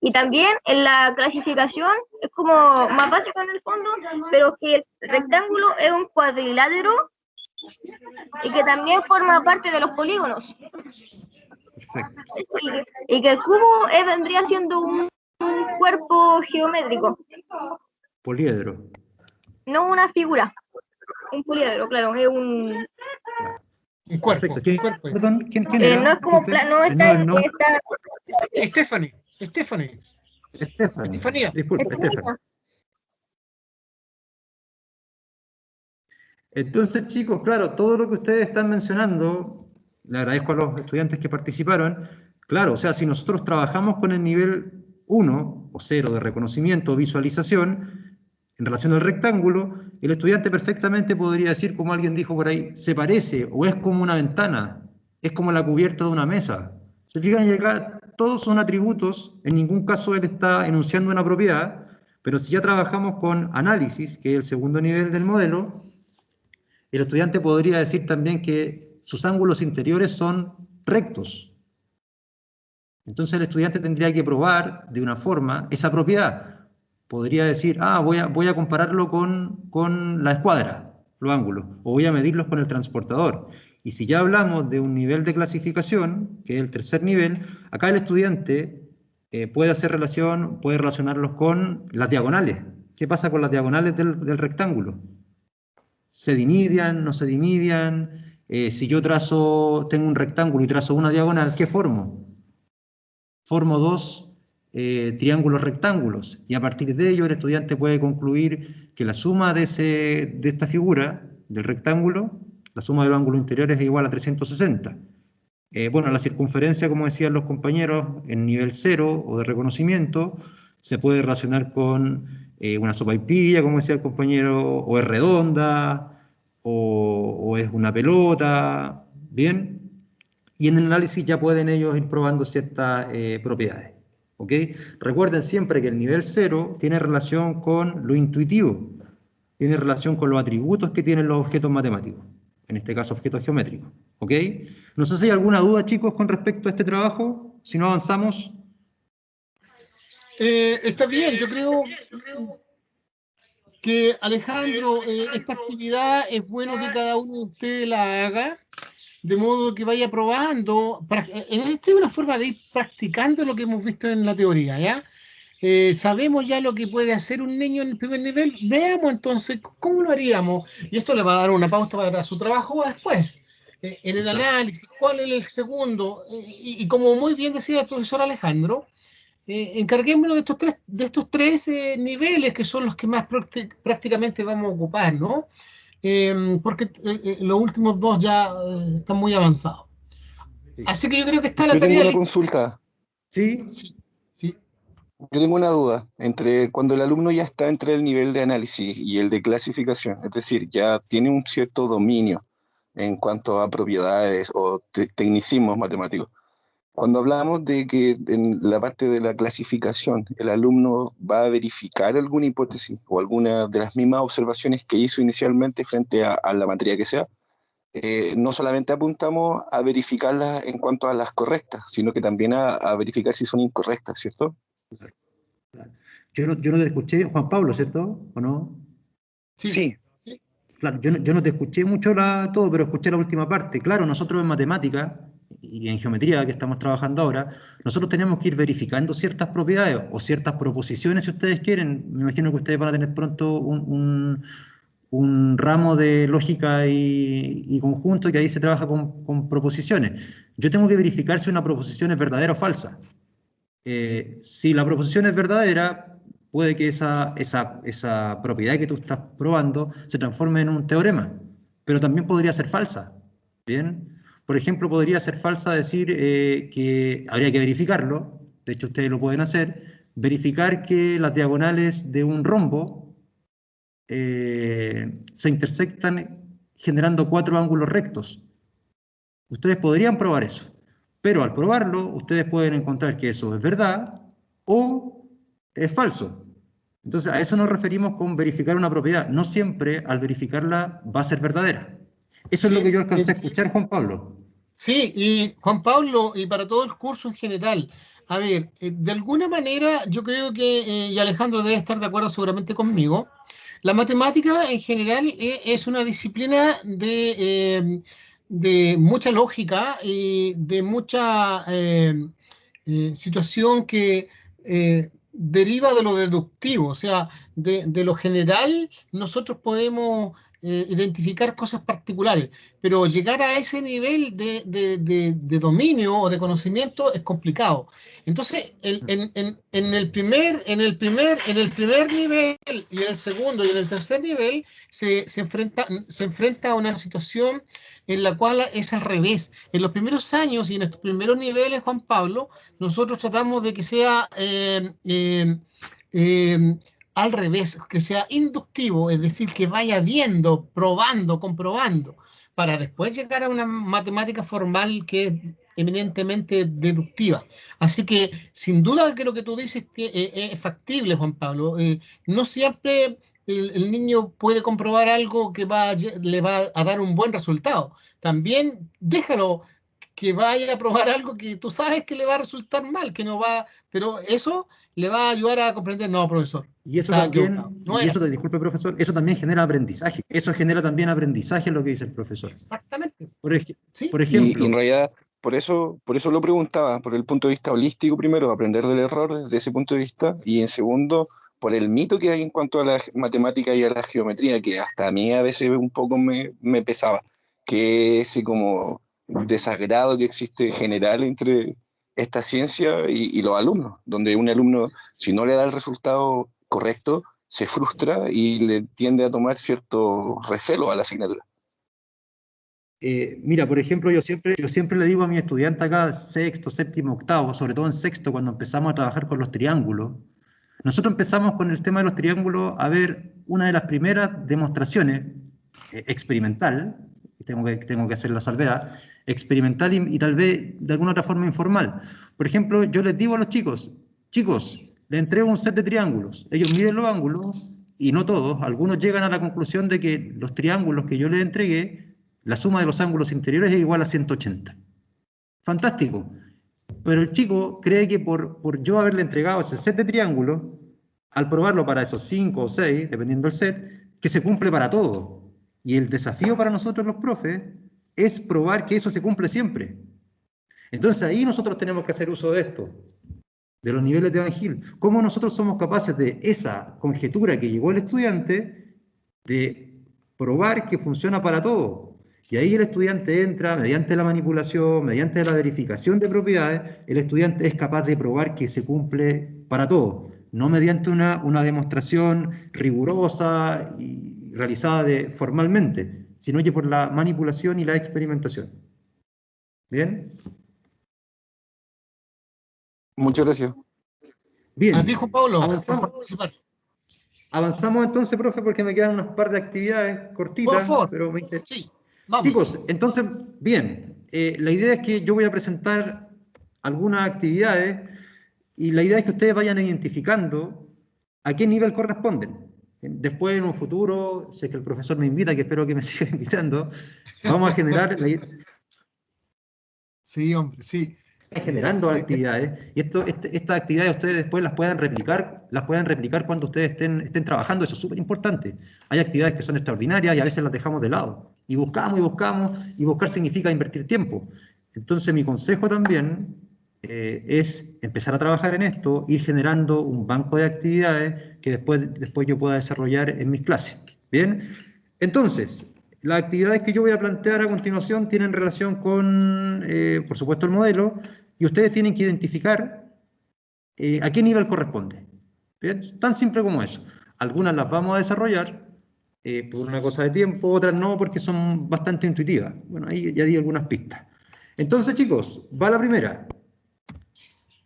Y también en la clasificación es como más básico en el fondo, pero que el rectángulo es un cuadrilátero y que también forma parte de los polígonos. Perfecto. Y que el cubo vendría siendo un cuerpo geométrico, Poliedro. no una figura. Un poliedro, claro, es un... Un Perfecto. cuerpo, un ¿Quién, cuerpo. perdón, ¿quién era? no es como, Disculpe. no El está no, el en no. esta... Stephanie. Estefanía. Disculpe, Estefanía. Entonces, chicos, claro, todo lo que ustedes están mencionando, le agradezco a los estudiantes que participaron. Claro, o sea, si nosotros trabajamos con el nivel 1 o 0 de reconocimiento o visualización en relación al rectángulo, el estudiante perfectamente podría decir, como alguien dijo por ahí, se parece o es como una ventana, es como la cubierta de una mesa. Se fijan, y acá todos son atributos, en ningún caso él está enunciando una propiedad, pero si ya trabajamos con análisis, que es el segundo nivel del modelo, el estudiante podría decir también que sus ángulos interiores son rectos. Entonces el estudiante tendría que probar de una forma esa propiedad. Podría decir, voy a compararlo con la escuadra, los ángulos, o voy a medirlos con el transportador. Y si ya hablamos de un nivel de clasificación, que es el tercer nivel, acá el estudiante puede relacionarlos con las diagonales. ¿Qué pasa con las diagonales del rectángulo? ¿Se dimidian, no se dimidian? Si yo tengo un rectángulo y trazo una diagonal, ¿qué formo? Formo dos triángulos rectángulos, y a partir de ello el estudiante puede concluir que la suma de esta figura, del rectángulo, la suma de los ángulos interiores es igual a 360. Bueno, la circunferencia, como decían los compañeros, en nivel 0 o de reconocimiento, se puede relacionar con una sopaipilla, como decía el compañero, o es redonda, o es una pelota, ¿bien? Y en el análisis ya pueden ellos ir probando ciertas propiedades, ¿ok? Recuerden siempre que el nivel 0 tiene relación con lo intuitivo, tiene relación con los atributos que tienen los objetos matemáticos, en este caso objetos geométricos, ¿ok? No sé si hay alguna duda, chicos, con respecto a este trabajo, si no avanzamos. Está bien, yo creo que Alejandro, esta actividad es bueno que cada uno de ustedes la haga, de modo que vaya probando. Esta es una forma de ir practicando lo que hemos visto en la teoría, ¿ya? Sabemos ya lo que puede hacer un niño en el primer nivel, veamos entonces cómo lo haríamos. Y esto le va a dar una pauta para su trabajo después. En el análisis, cuál es el segundo. Y como muy bien decía el profesor Alejandro, encarguémonos de estos tres niveles que son los que más prácticamente vamos a ocupar, ¿no? Porque los últimos dos ya están muy avanzados. Sí. Así que yo creo que está la Yo tengo tarea una lista. consulta. ¿Sí? Sí, sí. Yo tengo una duda entre cuando el alumno ya está entre el nivel de análisis y el de clasificación, es decir, ya tiene un cierto dominio en cuanto a propiedades o tecnicismos matemáticos. Cuando hablamos de que en la parte de la clasificación el alumno va a verificar alguna hipótesis o alguna de las mismas observaciones que hizo inicialmente frente a la materia que sea, no solamente apuntamos a verificarlas en cuanto a las correctas, sino que también a verificar si son incorrectas, ¿cierto? Yo no te escuché, Juan Pablo, ¿cierto? ¿O no? Sí. Sí. Claro, yo no te escuché mucho todo, pero escuché la última parte. Claro, nosotros en matemática y en geometría que estamos trabajando ahora, nosotros tenemos que ir verificando ciertas propiedades o ciertas proposiciones, si ustedes quieren. Me imagino que ustedes van a tener pronto un ramo de lógica y conjunto que ahí se trabaja con proposiciones. Yo tengo que verificar si una proposición es verdadera o falsa. Si la proposición es verdadera, puede que esa propiedad que tú estás probando se transforme en un teorema, pero también podría ser falsa. ¿Bien? Por ejemplo, podría ser falsa decir que habría que verificarlo, de hecho ustedes lo pueden hacer, verificar que las diagonales de un rombo se intersectan generando 4 ángulos rectos. Ustedes podrían probar eso, pero al probarlo, ustedes pueden encontrar que eso es verdad o es falso. Entonces, a eso nos referimos con verificar una propiedad. No siempre, al verificarla, va a ser verdadera. Eso es lo Sí, que yo alcancé a escuchar, Juan Pablo. sí, y Juan Pablo, y para todo el curso en general, a ver, de alguna manera yo creo que, y Alejandro debe estar de acuerdo seguramente conmigo, la matemática en general es una disciplina de mucha lógica y de mucha situación que deriva de lo deductivo, o sea, de lo general nosotros podemos identificar cosas particulares, pero llegar a ese nivel de dominio o de conocimiento es complicado. Entonces, en el primer nivel y en el segundo y en el tercer nivel se enfrenta a una situación en la cual es al revés. En los primeros años y en estos primeros niveles, Juan Pablo, nosotros tratamos de que sea al revés, que sea inductivo, es decir, que vaya viendo, probando, comprobando, para después llegar a una matemática formal que es eminentemente deductiva. Así que, sin duda que lo que tú dices es factible, Juan Pablo. No siempre el niño puede comprobar algo que le va a dar un buen resultado. También déjalo que vaya a probar algo que tú sabes que le va a resultar mal, que no va, pero eso le va a ayudar a comprender, no, profesor, Y eso estaba también, equivocado. No y era eso, así. disculpe, profesor, eso también genera aprendizaje. Eso genera también aprendizaje, lo que dice el profesor. Exactamente. Por, Sí, por Y en ejemplo, realidad, por eso lo preguntaba, por el punto de vista holístico primero, aprender del error desde ese punto de vista, y en segundo, por el mito que hay en cuanto a la matemática y a la geometría, que hasta a mí a veces un poco me pesaba, que ese como desagrado que existe general entre esta ciencia y los alumnos, donde un alumno, si no le da el resultado correcto, se frustra y le tiende a tomar cierto recelo a la asignatura. mira, por ejemplo, yo siempre le digo a mi estudiante acá, sexto, séptimo, octavo, sobre todo en sexto, cuando empezamos a trabajar con los triángulos, nosotros empezamos con el tema de los triángulos a ver una de las primeras demostraciones experimental, tengo que hacer la salvedad, experimental y tal vez de alguna otra forma informal. Por ejemplo, yo les digo a los chicos, chicos, les entrego un set de triángulos, ellos miden los ángulos y no todos, algunos llegan a la conclusión de que los triángulos que yo les entregué, la suma de los ángulos interiores es igual a 180. Fantástico. Pero el chico cree que por yo haberle entregado ese set de triángulos, al probarlo para esos 5 o 6, dependiendo del set, que se cumple para todo. Y el desafío para nosotros los profes es probar que eso se cumple siempre. Entonces ahí nosotros tenemos que hacer uso de esto, de los niveles de Van Hill. ¿Cómo nosotros somos capaces de esa conjetura que llegó el estudiante, de probar que funciona para todo? Y ahí el estudiante entra, mediante la manipulación, mediante la verificación de propiedades, el estudiante es capaz de probar que se cumple para todo, no mediante una demostración rigurosa y realizada formalmente, sino que por la manipulación y la experimentación. ¿Bien? Muchas gracias. a ti, Bien, Juan Pablo, por avanzamos. participar. Avanzamos entonces, profe, porque me quedan unas par de actividades Por cortitas, favor, pero sí, vamos. chicos, entonces, bien, la idea es que yo voy a presentar algunas actividades y la idea es que ustedes vayan identificando a qué nivel corresponden. Después, en un futuro, si es que el profesor me invita, que espero que me siga invitando, vamos a generar Sí, hombre, sí. generando actividades y estas actividades ustedes después las puedan replicar cuando ustedes estén trabajando. Eso es súper importante. Hay actividades que son extraordinarias y a veces las dejamos de lado y buscamos y buscamos, y buscar significa invertir tiempo. Entonces mi consejo también es empezar a trabajar en esto, ir generando un banco de actividades que después yo pueda desarrollar en mis clases. Bien, entonces las actividades que yo voy a plantear a continuación tienen relación con, por supuesto, el modelo, y ustedes tienen que identificar a qué nivel corresponde. ¿Bien? Tan simple como eso. Algunas las vamos a desarrollar por una cosa de tiempo, otras no, porque son bastante intuitivas. Bueno, ahí ya di algunas pistas. Entonces, chicos, va la primera.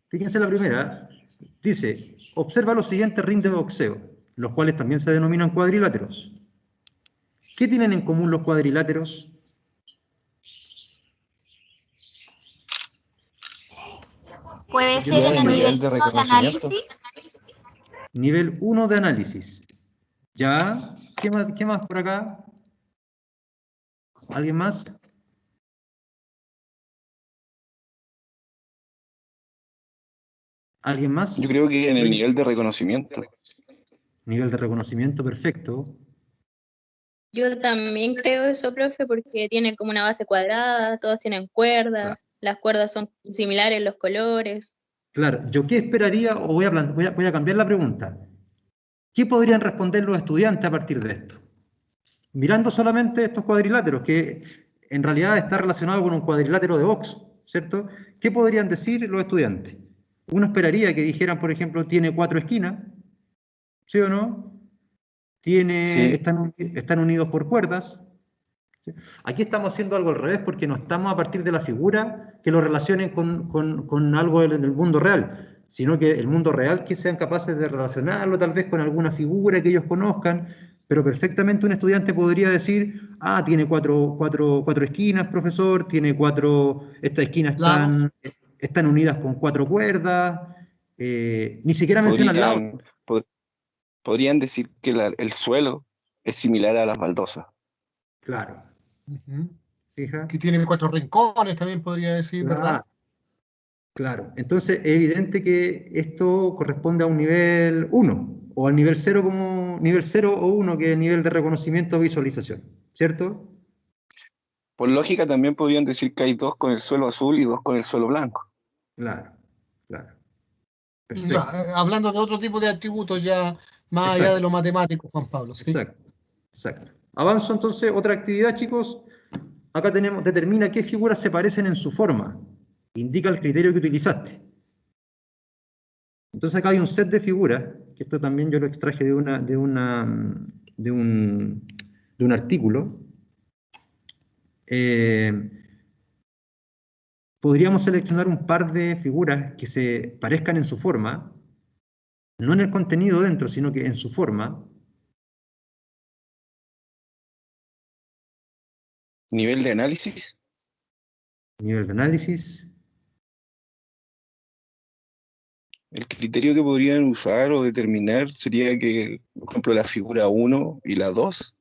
Fíjense la primera. Dice, observa los siguientes rings de boxeo, los cuales también se denominan cuadriláteros. ¿Qué tienen en común los cuadriláteros? Puede Yo ser no en sé. el nivel nivel de 1 de reconocimiento. análisis. Nivel 1 de análisis. ¿Ya? ¿Qué más por acá? ¿Alguien más? ¿Alguien más? Yo creo que en el nivel de reconocimiento. Nivel de reconocimiento, perfecto. Yo también creo eso, profe, porque tiene como una base cuadrada, todos tienen cuerdas, las cuerdas son similares los colores. Claro, ¿yo qué esperaría? O voy a cambiar la pregunta. ¿Qué podrían responder los estudiantes a partir de esto? Mirando solamente estos cuadriláteros, que en realidad está relacionado con un cuadrilátero de box, ¿cierto? ¿Qué podrían decir los estudiantes? Uno esperaría que dijeran, por ejemplo, tiene 4 esquinas, ¿sí o no? Sí. Están unidos por cuerdas. ¿Sí? Aquí estamos haciendo algo al revés porque no estamos a partir de la figura que lo relacionen con algo del mundo real, sino que el mundo real que sean capaces de relacionarlo tal vez con alguna figura que ellos conozcan, pero perfectamente un estudiante podría decir, tiene cuatro esquinas, profesor, estas esquinas Lados. están unidas con 4 cuerdas, ni siquiera menciona el lado. Podrían decir que el suelo es similar a las baldosas. Claro. Ujú. ¿Fija? Que tiene 4 rincones, también podría decir, ¿verdad? Claro, entonces es evidente que esto corresponde a un nivel 1 o al nivel 0 como nivel 0 o 1, que es el nivel de reconocimiento o visualización, ¿cierto? Por lógica también podrían decir que hay 2 con el suelo azul y 2 con el suelo blanco. Claro, claro. No, Perfecto. hablando de otro tipo de atributos ya más allá de Exacto, lo matemático, Juan Pablo, ¿sí? exacto. Avanzo entonces, otra actividad, chicos. Acá determina qué figuras se parecen en su forma. Indica el criterio que utilizaste. Entonces acá hay un set de figuras, que esto también yo lo extraje de un artículo. Podríamos seleccionar un par de figuras que se parezcan en su forma, no en el contenido dentro, sino que en su forma. Nivel de análisis. Nivel de análisis. El criterio que podrían usar o determinar sería que, por ejemplo, la figura 1 y la 2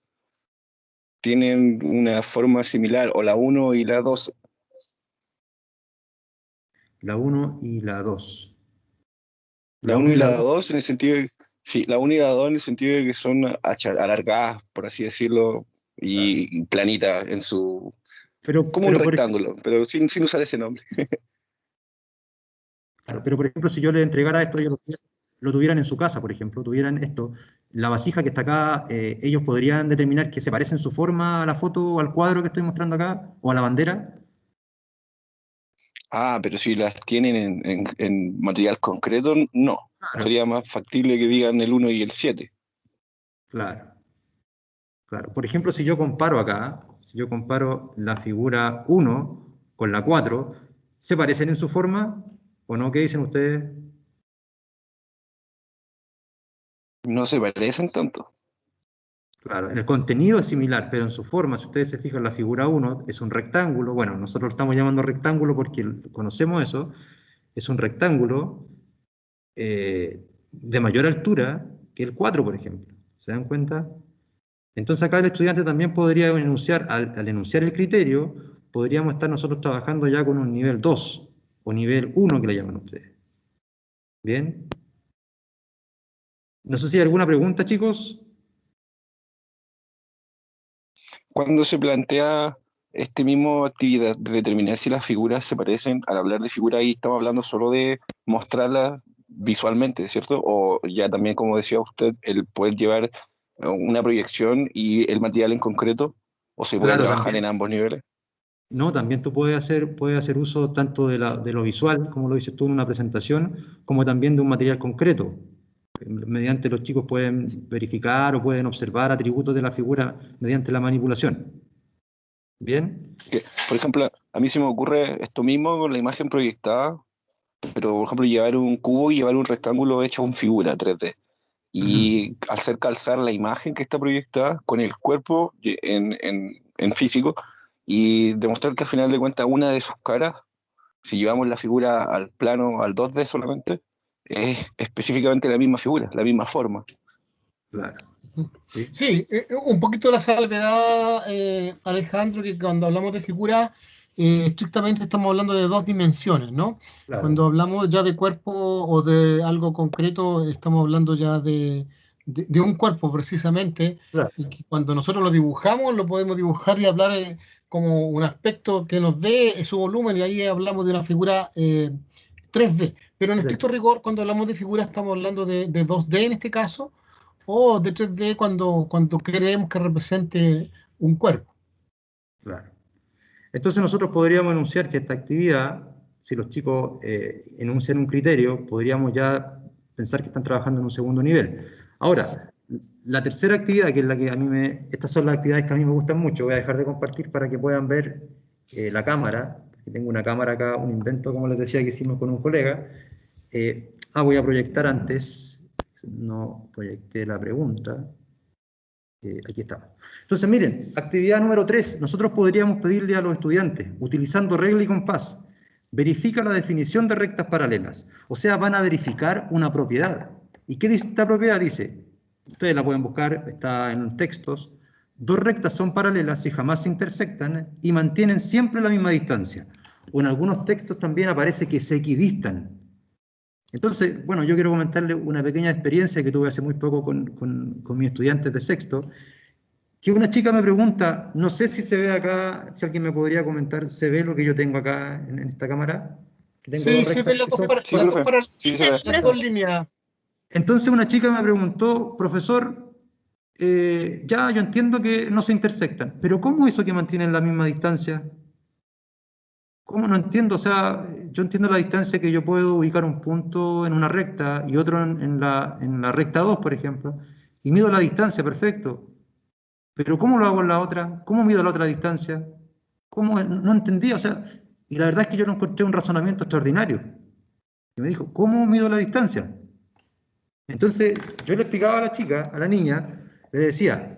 tienen una forma similar, o la 1 y la 2. La 1 y la 2. La La 1 1 y y la la 2. 2 en el sentido de, sí, la 1 y la 2 en el sentido de que son alargadas, por así decirlo, y planitas en su, como un Pero, por, rectángulo, pero sin usar ese nombre. pero por ejemplo, si yo les entregara esto, ellos lo tuvieran en su casa, por ejemplo, tuvieran esto, la vasija que está acá, ellos podrían determinar que se parece en su forma a la foto o al cuadro que estoy mostrando acá, o a la bandera. Pero si las tienen en material concreto, no. Claro, Sería más factible que digan el 1 y el 7. claro. Claro. Por ejemplo, si yo comparo acá, si yo comparo la figura 1 con la 4, ¿se parecen en su forma o no? ¿Qué dicen ustedes? No se parecen tanto. Claro, el contenido es similar, pero en su forma, si ustedes se fijan, la figura 1 es un rectángulo. Bueno, nosotros lo estamos llamando rectángulo porque conocemos eso. Es un rectángulo de mayor altura que el 4, por ejemplo. ¿Se dan cuenta? Entonces acá el estudiante también podría enunciar, al enunciar el criterio, podríamos estar nosotros trabajando ya con un nivel 2 o nivel 1 que le llaman ustedes. ¿Bien? No sé si hay alguna pregunta, chicos. Cuando se plantea este mismo actividad de determinar si las figuras se parecen, al hablar de figura ahí estamos hablando solo de mostrarlas visualmente, ¿cierto? O ya también, como decía usted, el poder llevar una proyección y el material en concreto, o se puede Claro, trabajar en también. ambos niveles. No, también tú puedes hacer uso tanto de lo visual, como lo dices tú en una presentación, como también de un material concreto. Mediante los chicos pueden verificar o pueden observar atributos de la figura mediante la manipulación. ¿Bien? Por ejemplo, a mí se me ocurre esto mismo con la imagen proyectada, pero por ejemplo llevar un cubo y llevar un rectángulo hecho con figura 3D. Ujú. Y hacer calzar la imagen que está proyectada con el cuerpo en físico y demostrar que al final de cuentas una de sus caras si llevamos la figura al plano, al 2D solamente, es específicamente la misma figura, la misma forma. Claro. ¿Sí? Sí, un poquito la salvedad, Alejandro, que cuando hablamos de figura, estrictamente estamos hablando de dos dimensiones, ¿no? Claro. Cuando hablamos ya de cuerpo o de algo concreto, estamos hablando ya de un cuerpo precisamente, Claro. y que cuando nosotros lo dibujamos, lo podemos dibujar y hablar como un aspecto que nos dé su volumen, y ahí hablamos de una figura 3D. Pero en estricto rigor, cuando hablamos de figura, estamos hablando de 2D en este caso, o de 3D cuando queremos que represente un cuerpo. Claro. Entonces nosotros podríamos enunciar que esta actividad, si los chicos enuncian un criterio, podríamos ya pensar que están trabajando en un segundo nivel. Ahora, la tercera actividad, que es la que a mí estas son las actividades que a mí me gustan mucho, voy a dejar de compartir para que puedan ver la cámara, que tengo una cámara acá, un invento, como les decía, que hicimos con un colega. Voy a proyectar antes, no proyecté la pregunta. Aquí está. Entonces, miren, actividad número 3. Nosotros podríamos pedirle a los estudiantes, utilizando regla y compás, verifica la definición de rectas paralelas. O sea, van a verificar una propiedad. ¿Y qué dice esta propiedad? Dice, ustedes la pueden buscar, está en textos, dos rectas son paralelas si jamás se intersectan y mantienen siempre la misma distancia. O en algunos textos también aparece que se equidistan. Entonces, bueno, yo quiero comentarles una pequeña experiencia que tuve hace muy poco con mis estudiantes de sexto, que una chica me pregunta, no sé si se ve acá, si alguien me podría comentar, ¿se ve lo que yo tengo acá en esta cámara? Tengo Sí, dos se ven las dos, Sí, profe. Sí, se ve. las dos líneas. Entonces una chica me preguntó, profesor, ya yo entiendo que no se intersectan, pero ¿cómo eso que mantienen la misma distancia? ¿Cómo? No entiendo, o sea, yo entiendo la distancia que yo puedo ubicar un punto en una recta y otro en la recta 2, por ejemplo, y mido la distancia, perfecto, pero ¿cómo lo hago en la otra? ¿Cómo mido la otra distancia? ¿Cómo? No entendía, o sea, y la verdad es que yo no encontré un razonamiento extraordinario. Y me dijo, ¿cómo mido la distancia? Entonces, yo le explicaba a la chica, a la niña, le decía,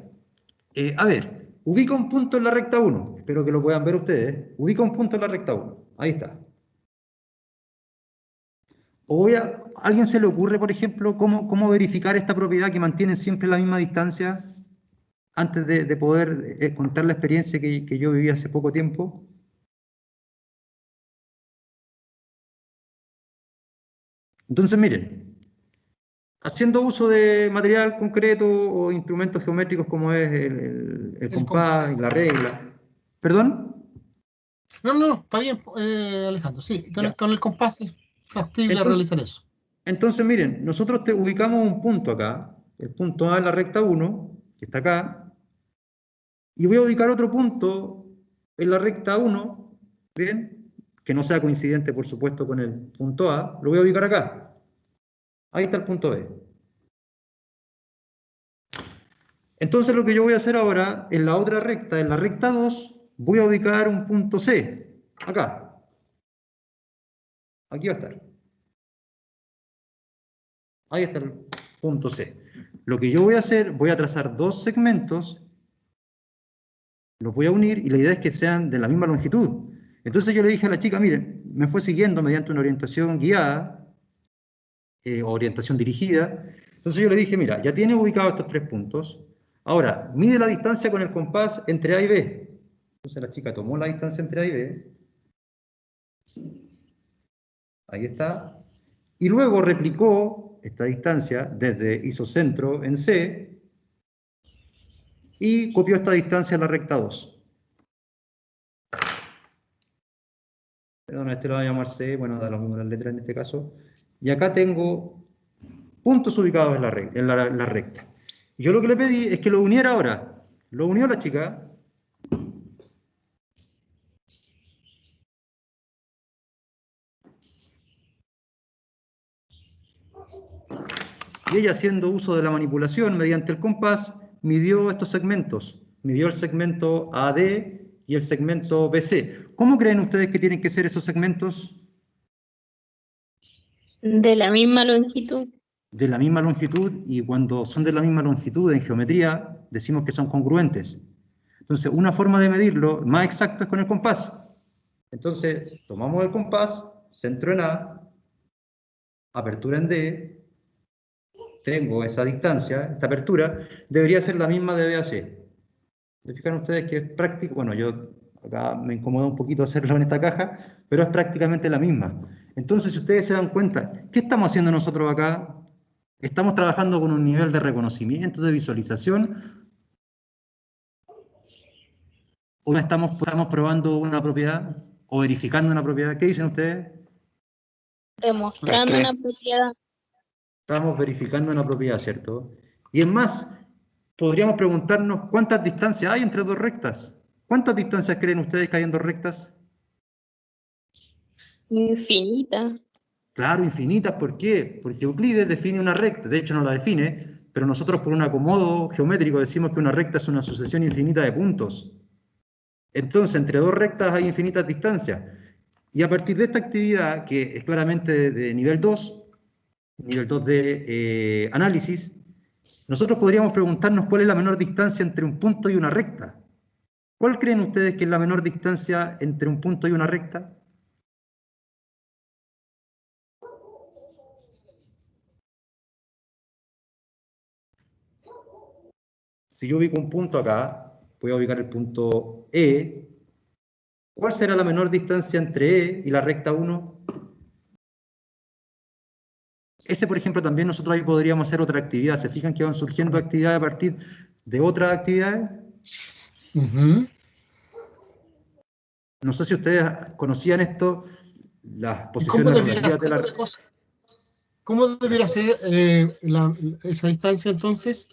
a ver, ubica un punto en la recta 1, espero que lo puedan ver ustedes, ubica un punto en la recta 1, ahí está. O ¿a alguien se le ocurre, por ejemplo, cómo verificar esta propiedad que mantiene siempre la misma distancia antes de poder contar la experiencia que yo viví hace poco tiempo? Entonces, miren, haciendo uso de material concreto o instrumentos geométricos como es el compás y la regla. ¿Perdón? No, está bien, Alejandro. Sí, con el compás es factible realizar eso. Entonces, miren, nosotros ubicamos un punto acá, el punto A en la recta 1, que está acá, y voy a ubicar otro punto en la recta 1, ¿bien? Que no sea coincidente, por supuesto, con el punto A, lo voy a ubicar acá. Ahí está el punto B. Entonces lo que yo voy a hacer ahora, en la otra recta, en la recta 2, voy a ubicar un punto C, acá. Aquí va a estar. Ahí está el punto C. Lo que yo voy a hacer, voy a trazar dos segmentos, los voy a unir y la idea es que sean de la misma longitud. Entonces yo le dije a la chica, miren, me fue siguiendo mediante una orientación guiada, orientación dirigida. Entonces yo le dije, mira, ya tienes ubicados estos tres puntos. Ahora, mide la distancia con el compás entre A y B. Entonces la chica tomó la distancia entre A y B. Ahí está. Y luego replicó esta distancia desde isocentro en C y copió esta distancia en la recta 2. Perdón, este lo voy a llamar C, bueno, da lo mismo las letras en este caso. Y acá tengo puntos ubicados en la recta. Y yo lo que le pedí es que lo uniera ahora. Lo unió la chica. Y ella, haciendo uso de la manipulación mediante el compás, midió estos segmentos. Midió el segmento AD y el segmento BC. ¿Cómo creen ustedes que tienen que ser esos segmentos? De la misma longitud. De la misma longitud, y cuando son de la misma longitud en geometría, decimos que son congruentes. Entonces, una forma de medirlo más exacto es con el compás. Entonces, tomamos el compás, centro en A, apertura en D, tengo esa distancia, esta apertura, debería ser la misma de B a C. ¿Se fijan ustedes que es práctico? Bueno, yo acá me incomoda un poquito hacerlo en esta caja, pero es prácticamente la misma. Entonces, si ustedes se dan cuenta, ¿qué estamos haciendo nosotros acá? Estamos trabajando con un nivel de reconocimiento, de visualización, o estamos probando una propiedad, o verificando una propiedad. ¿Qué dicen ustedes? Demostrando Las una tres. propiedad. Estamos verificando una propiedad, ¿cierto? Y es más, podríamos preguntarnos cuántas distancias hay entre dos rectas. ¿Cuántas distancias creen ustedes que hay en dos rectas? Infinita. Claro, infinitas. ¿Por qué? Porque Euclides define una recta, de hecho no la define, pero nosotros por un acomodo geométrico decimos que una recta es una sucesión infinita de puntos. Entonces, entre dos rectas hay infinitas distancias. Y a partir de esta actividad, que es claramente de nivel 2 de análisis, nosotros podríamos preguntarnos cuál es la menor distancia entre un punto y una recta. ¿Cuál creen ustedes que es la menor distancia entre un punto y una recta? Si yo ubico un punto acá, voy a ubicar el punto E. ¿Cuál será la menor distancia entre E y la recta 1? Ese, por ejemplo, también nosotros ahí podríamos hacer otra actividad. ¿Se fijan que van surgiendo actividades a partir de otras actividades? Ujú. No sé si ustedes conocían esto, las ¿Y cómo posiciones debiera relativas de ser la... esa cosa? ¿Cómo debiera ser esa distancia entonces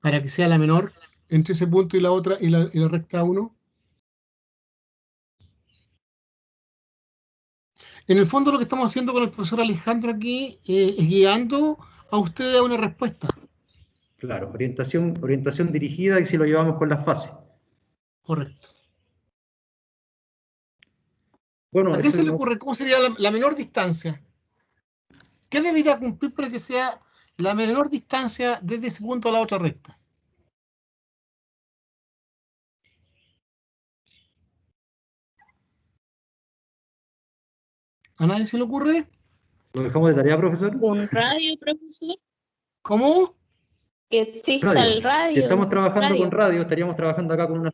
para que sea la menor entre ese punto y la otra y la recta 1? En el fondo lo que estamos haciendo con el profesor Alejandro aquí es guiando a ustedes a una respuesta. Claro, orientación dirigida y si lo llevamos con las fases. Correcto. Bueno, ¿A qué eso se le no... ocurre? ¿Cómo sería la menor distancia? ¿Qué debería cumplir para que sea la menor distancia desde ese punto a la otra recta? ¿A nadie se le ocurre? ¿Lo dejamos de tarea, profesor? Un radio, profesor. ¿Cómo? Que exista Radio. el Si radio. estamos trabajando con Radio. radio, estaríamos trabajando acá con una...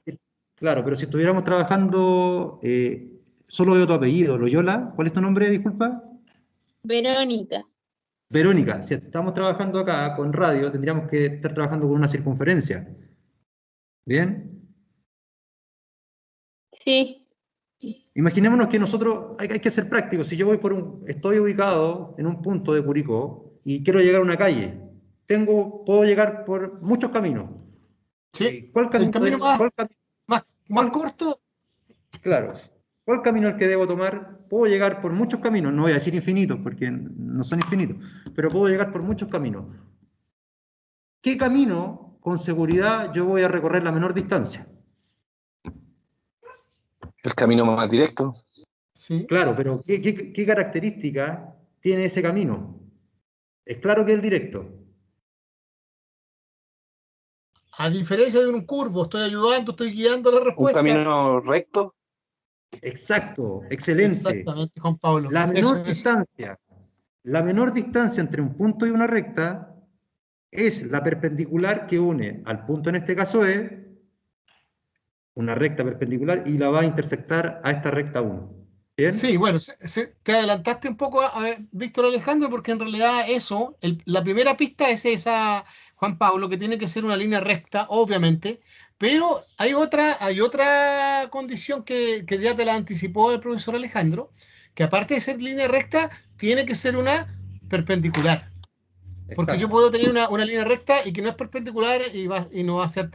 Claro, pero si estuviéramos trabajando... solo veo tu apellido, Loyola. ¿Cuál es tu nombre, disculpa? Verónica. Verónica. Si estamos trabajando acá con radio, tendríamos que estar trabajando con una circunferencia. ¿Bien? Sí. Imaginémonos que nosotros... Hay que ser prácticos. Si yo voy estoy ubicado en un punto de Curicó y quiero llegar a una calle. Puedo llegar por muchos caminos. Sí. ¿Cuál El camino camino más cuál- corto. Claro. ¿Cuál camino es el que debo tomar? Puedo llegar por muchos caminos, no voy a decir infinitos porque no son infinitos, pero puedo llegar por muchos caminos. ¿Qué camino, con seguridad, yo voy a recorrer la menor distancia? El camino más directo. Sí. Claro, pero ¿qué característica tiene ese camino? Es claro que es el directo. A diferencia de un curvo, estoy ayudando, estoy guiando la Un respuesta. camino recto. Exacto, excelente. Exactamente, Juan Pablo. La Eso menor es. distancia, la menor distancia entre un punto y una recta es la perpendicular que une al punto, en este caso E, una recta perpendicular, y la va a intersectar a esta recta 1. ¿Bien? Sí, bueno, te adelantaste un poco, Víctor Alejandro, porque en realidad eso, la primera pista es esa, Juan Pablo, que tiene que ser una línea recta, obviamente, pero hay otra condición que ya te la anticipó el profesor Alejandro, que aparte de ser línea recta, tiene que ser una perpendicular, porque yo Exacto. puedo tener una línea recta y que no es perpendicular y no va a ser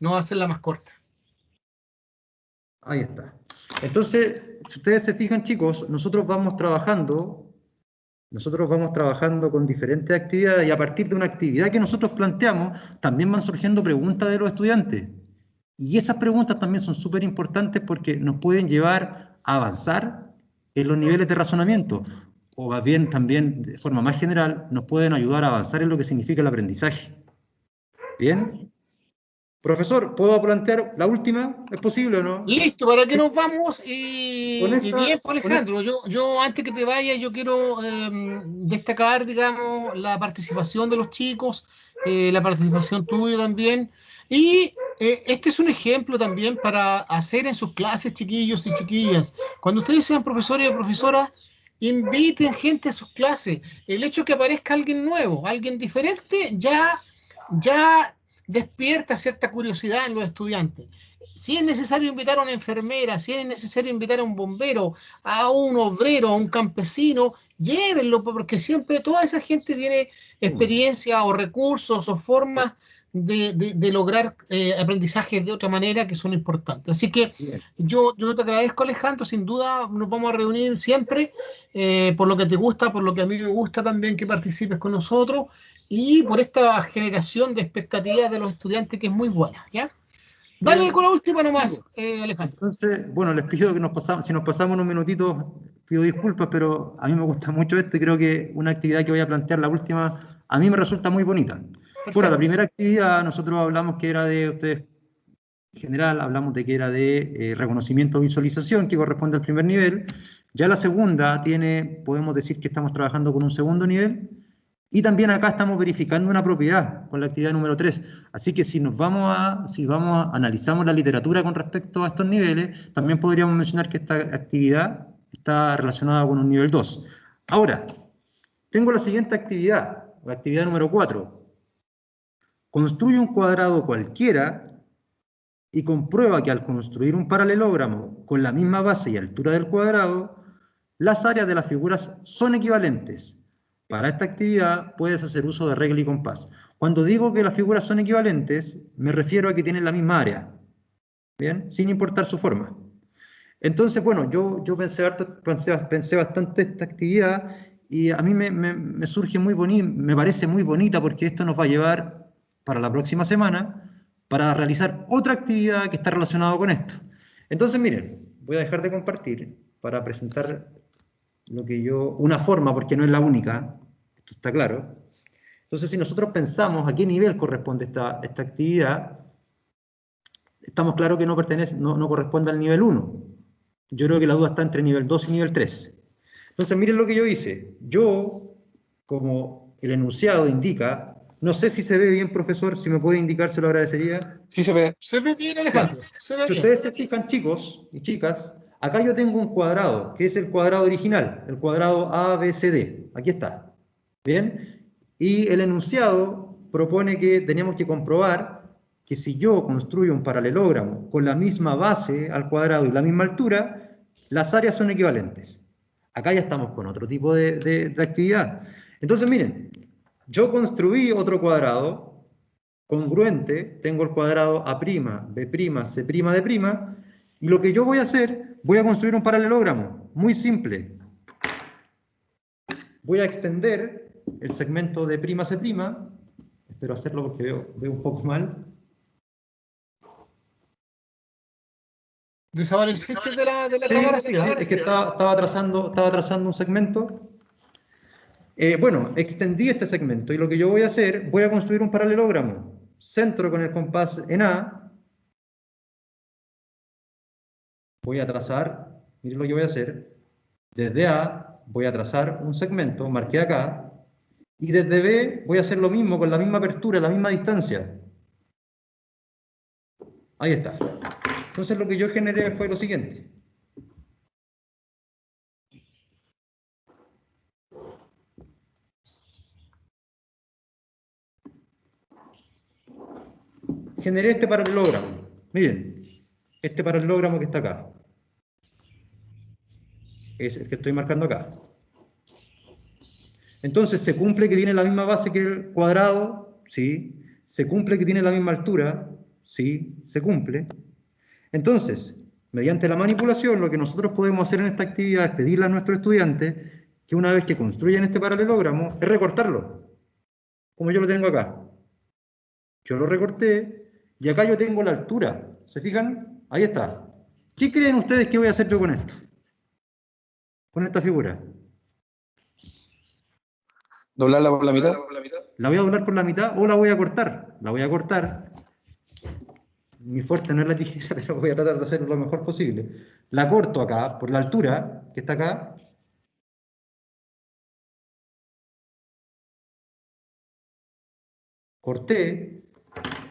no va a ser la más corta. Ahí está. Entonces, si ustedes se fijan, chicos, nosotros vamos trabajando con diferentes actividades y a partir de una actividad que nosotros planteamos, también van surgiendo preguntas de los estudiantes. Y esas preguntas también son súper importantes porque nos pueden llevar a avanzar en los niveles de razonamiento. O más bien, también, de forma más general, nos pueden ayudar a avanzar en lo que significa el aprendizaje. ¿Bien? Profesor, ¿puedo plantear la última? ¿Es posible o no? Listo, ¿para qué nos vamos? Y bien, pues, con Alejandro, yo antes que te vaya, yo quiero destacar, digamos, la participación de los chicos, la participación tuya también. Y este es un ejemplo también para hacer en sus clases, chiquillos y chiquillas. Cuando ustedes sean profesores o profesoras, inviten gente a sus clases. El hecho de que aparezca alguien nuevo, alguien diferente, ya despierta cierta curiosidad en los estudiantes. Si es necesario invitar a una enfermera, si es necesario invitar a un bombero, a un obrero, a un campesino, llévenlo, porque siempre toda esa gente tiene experiencia o recursos o formas de lograr aprendizajes de otra manera que son importantes. Así que yo te agradezco, Alejandro, sin duda nos vamos a reunir siempre por lo que te gusta, por lo que a mí me gusta también que participes con nosotros y por esta generación de expectativas de los estudiantes que es muy buena, ¿ya? Dale Bien. con la última nomás, Alejandro. Entonces, bueno, les pido que si nos pasamos unos minutitos, pido disculpas, pero a mí me gusta mucho esto y creo que una actividad que voy a plantear, la última, a mí me resulta muy bonita. Perfecto. Bueno, la primera actividad, nosotros hablamos que era de, ustedes en general, hablamos de que era de reconocimiento o visualización, que corresponde al primer nivel. Ya la segunda podemos decir que estamos trabajando con un segundo nivel. Y también acá estamos verificando una propiedad con la actividad número 3. Así que si analizamos la literatura con respecto a estos niveles, también podríamos mencionar que esta actividad está relacionada con un nivel 2. Ahora, tengo la siguiente actividad, la actividad número 4. Construye un cuadrado cualquiera y comprueba que al construir un paralelogramo con la misma base y altura del cuadrado, las áreas de las figuras son equivalentes. Para esta actividad puedes hacer uso de regla y compás. Cuando digo que las figuras son equivalentes, me refiero a que tienen la misma área, ¿bien? Sin importar su forma. Entonces, bueno, yo pensé bastante esta actividad y a mí me surge muy bonita, me parece muy bonita porque esto nos va a llevar para la próxima semana para realizar otra actividad que está relacionada con esto. Entonces, miren, voy a dejar de compartir para presentar una forma, porque no es la única, esto está claro. Entonces, si nosotros pensamos a qué nivel corresponde esta actividad, estamos claros que no corresponde al nivel 1. Yo creo que la duda está entre nivel 2 y nivel 3. Entonces, miren lo que yo hice. Yo, como el enunciado indica, no sé si se ve bien, profesor, si me puede indicar, se lo agradecería. Sí se ve. Se ve bien, Alejandro. Se ve Si bien. ustedes se fijan, chicos y chicas, acá yo tengo un cuadrado, que es el cuadrado original, el cuadrado ABCD. Aquí está. ¿Bien? Y el enunciado propone que tenemos que comprobar que si yo construyo un paralelogramo con la misma base al cuadrado y la misma altura, las áreas son equivalentes. Acá ya estamos con otro tipo de actividad. Entonces, miren, yo construí otro cuadrado congruente, tengo el cuadrado A', B', C', D', y lo que yo voy a hacer, voy a construir un paralelogramo, muy simple. Voy a extender el segmento de C', espero hacerlo porque veo un poco mal. Desapareciste de la cámara, sí, es que estaba trazando un segmento. Bueno, extendí este segmento y lo que yo voy a hacer, voy a construir un paralelogramo. Centro con el compás en A. Voy a trazar, miren lo que voy a hacer. Desde A voy a trazar un segmento, marqué acá. Y desde B voy a hacer lo mismo, con la misma apertura, la misma distancia. Ahí está. Entonces lo que yo generé fue lo siguiente. Generé este paralelogramo. Miren, este paralelogramo que está acá. Es el que estoy marcando acá. Entonces, ¿se cumple que tiene la misma base que el cuadrado? Sí. ¿Se cumple que tiene la misma altura? Sí, se cumple. Entonces, mediante la manipulación, lo que nosotros podemos hacer en esta actividad es pedirle a nuestros estudiantes que una vez que construyan este paralelogramo, es recortarlo, como yo lo tengo acá. Yo lo recorté y acá yo tengo la altura. ¿Se fijan? Ahí está. ¿Qué creen ustedes que voy a hacer yo con esto? Con esta figura. ¿Doblarla por la mitad? ¿La voy a doblar por la mitad o la voy a cortar? La voy a cortar. mi fuerte no es la tijera, pero voy a tratar de hacerlo lo mejor posible. La corto acá, por la altura que está acá. Corté,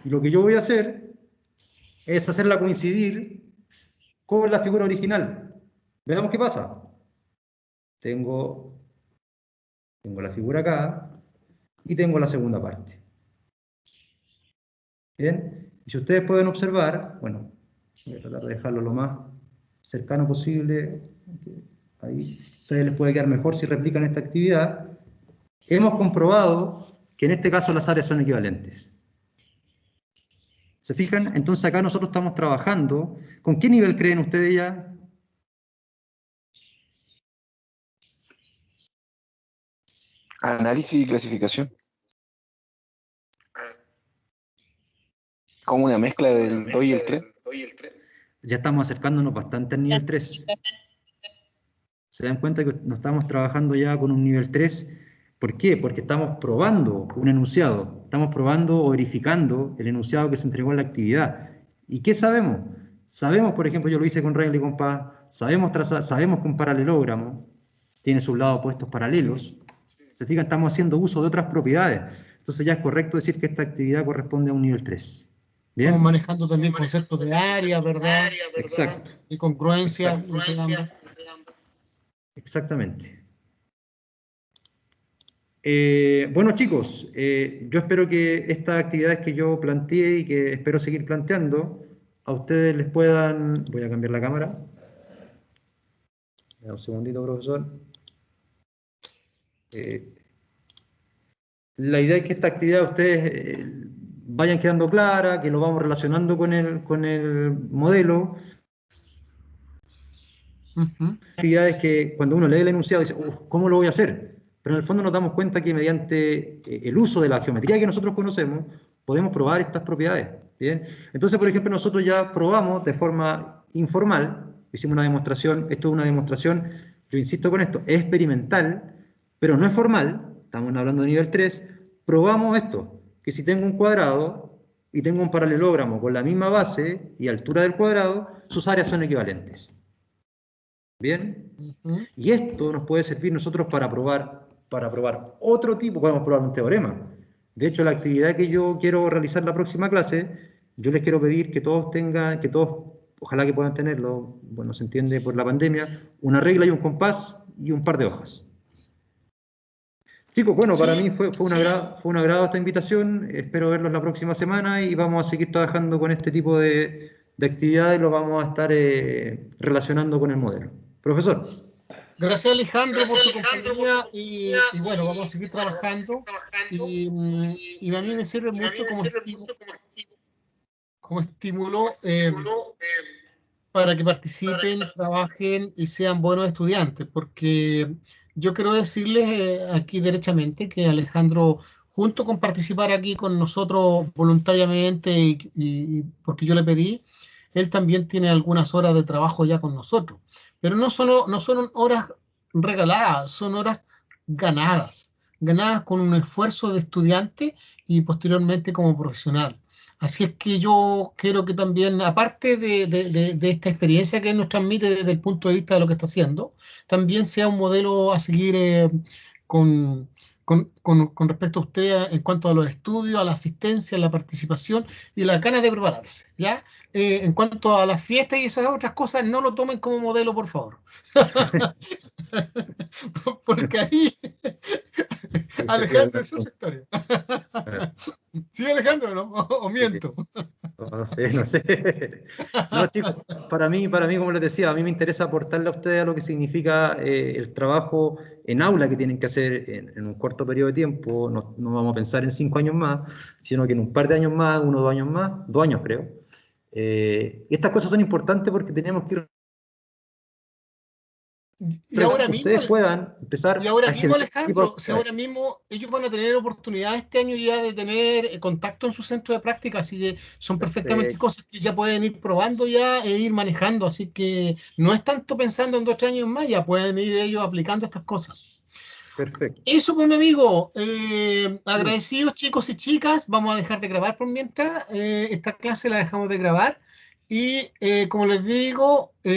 y lo que yo voy a hacer es hacerla coincidir con la figura original. Veamos qué pasa. Tengo la figura acá y tengo la segunda parte. Bien, y si ustedes pueden observar, bueno, voy a tratar de dejarlo lo más cercano posible. Ahí a ustedes les puede quedar mejor si replican esta actividad. Hemos comprobado que en este caso las áreas son equivalentes. ¿Se fijan? Entonces acá nosotros estamos trabajando. ¿Con qué nivel creen ustedes ya? Análisis y clasificación. Como una mezcla del 2 y el 3. Ya estamos acercándonos bastante al nivel 3. Se dan cuenta que nos estamos trabajando ya con un nivel 3. ¿Por qué? Porque estamos probando un enunciado. Estamos probando o verificando el enunciado que se entregó en la actividad. ¿Y qué sabemos? Sabemos, por ejemplo, yo lo hice con regla y compás. Sabemos que un paralelogramo tiene sus lados opuestos paralelos. Se fijan, estamos haciendo uso de otras propiedades. Entonces ya es correcto decir que esta actividad corresponde a un nivel 3. ¿Bien? Estamos manejando también conceptos de área, ¿verdad? Exacto. Y congruencia. Exactamente. Bueno, chicos, yo espero que estas actividades que yo planteé y que espero seguir planteando, a ustedes les puedan... Voy a cambiar la cámara. Un segundito, profesor. La idea es que esta actividad ustedes vayan quedando clara, que lo vamos relacionando con el modelo. Actividades que cuando uno lee el enunciado dice, ¿cómo lo voy a hacer? Pero en el fondo nos damos cuenta que mediante el uso de la geometría que nosotros conocemos, podemos probar estas propiedades. ¿Bien? Entonces, por ejemplo, nosotros ya probamos de forma informal, hicimos una demostración, esto es una demostración, yo insisto con esto, es experimental, pero no es formal, estamos hablando de nivel 3, probamos esto, que si tengo un cuadrado y tengo un paralelogramo con la misma base y altura del cuadrado, sus áreas son equivalentes. ¿Bien? Y esto nos puede servir nosotros para probar otro tipo, podemos probar un teorema. De hecho, la actividad que yo quiero realizar la próxima clase, yo les quiero pedir que todos tengan, ojalá que puedan tenerlo, bueno, se entiende por la pandemia, una regla y un compás y un par de hojas. Chicos, bueno, para mí fue un agrado esta invitación, espero verlos la próxima semana y vamos a seguir trabajando con este tipo de actividades, lo vamos a estar relacionando con el modelo. Profesor. Gracias, Alejandro, por tu compañía y bueno, vamos a seguir trabajando y a mí me sirve mucho como estímulo para que participen, trabajen y sean buenos estudiantes, porque yo quiero decirles aquí derechamente que Alejandro, junto con participar aquí con nosotros voluntariamente y porque yo le pedí, él también tiene algunas horas de trabajo ya con nosotros, pero no son horas regaladas, son horas ganadas con un esfuerzo de estudiante y posteriormente como profesional. Así es que yo quiero que también, aparte de esta experiencia que él nos transmite desde el punto de vista de lo que está haciendo, también sea un modelo a seguir con, con respecto a usted en cuanto a los estudios, a la asistencia, a la participación y las ganas de prepararse, ¿ya? En cuanto a las fiestas y esas otras cosas, no lo tomen como modelo, por favor. Porque ahí Alejandro, es otra historia. Sí, Alejandro, ¿no? ¿O miento? No sé. No, chicos, para mí, como les decía, a mí me interesa aportarle a ustedes a lo que significa el trabajo en aula que tienen que hacer en un corto periodo de tiempo. No vamos a pensar en 5 años más, sino que en un par de años más, 1 o 2 años más, 2 años creo. Y estas cosas son importantes porque tenemos que ir... Y ahora mismo, ustedes puedan empezar Alejandro, si ahora mismo ellos van a tener oportunidad este año ya de tener contacto en su centro de práctica, así que son perfectamente cosas que ya pueden ir probando ya e ir manejando, así que no es tanto pensando en 2 años más, ya pueden ir ellos aplicando estas cosas. Perfecto. Eso, pues, mi amigo. Agradecidos, chicos y chicas. Vamos a dejar de grabar por mientras. Esta clase la dejamos de grabar. Y como les digo,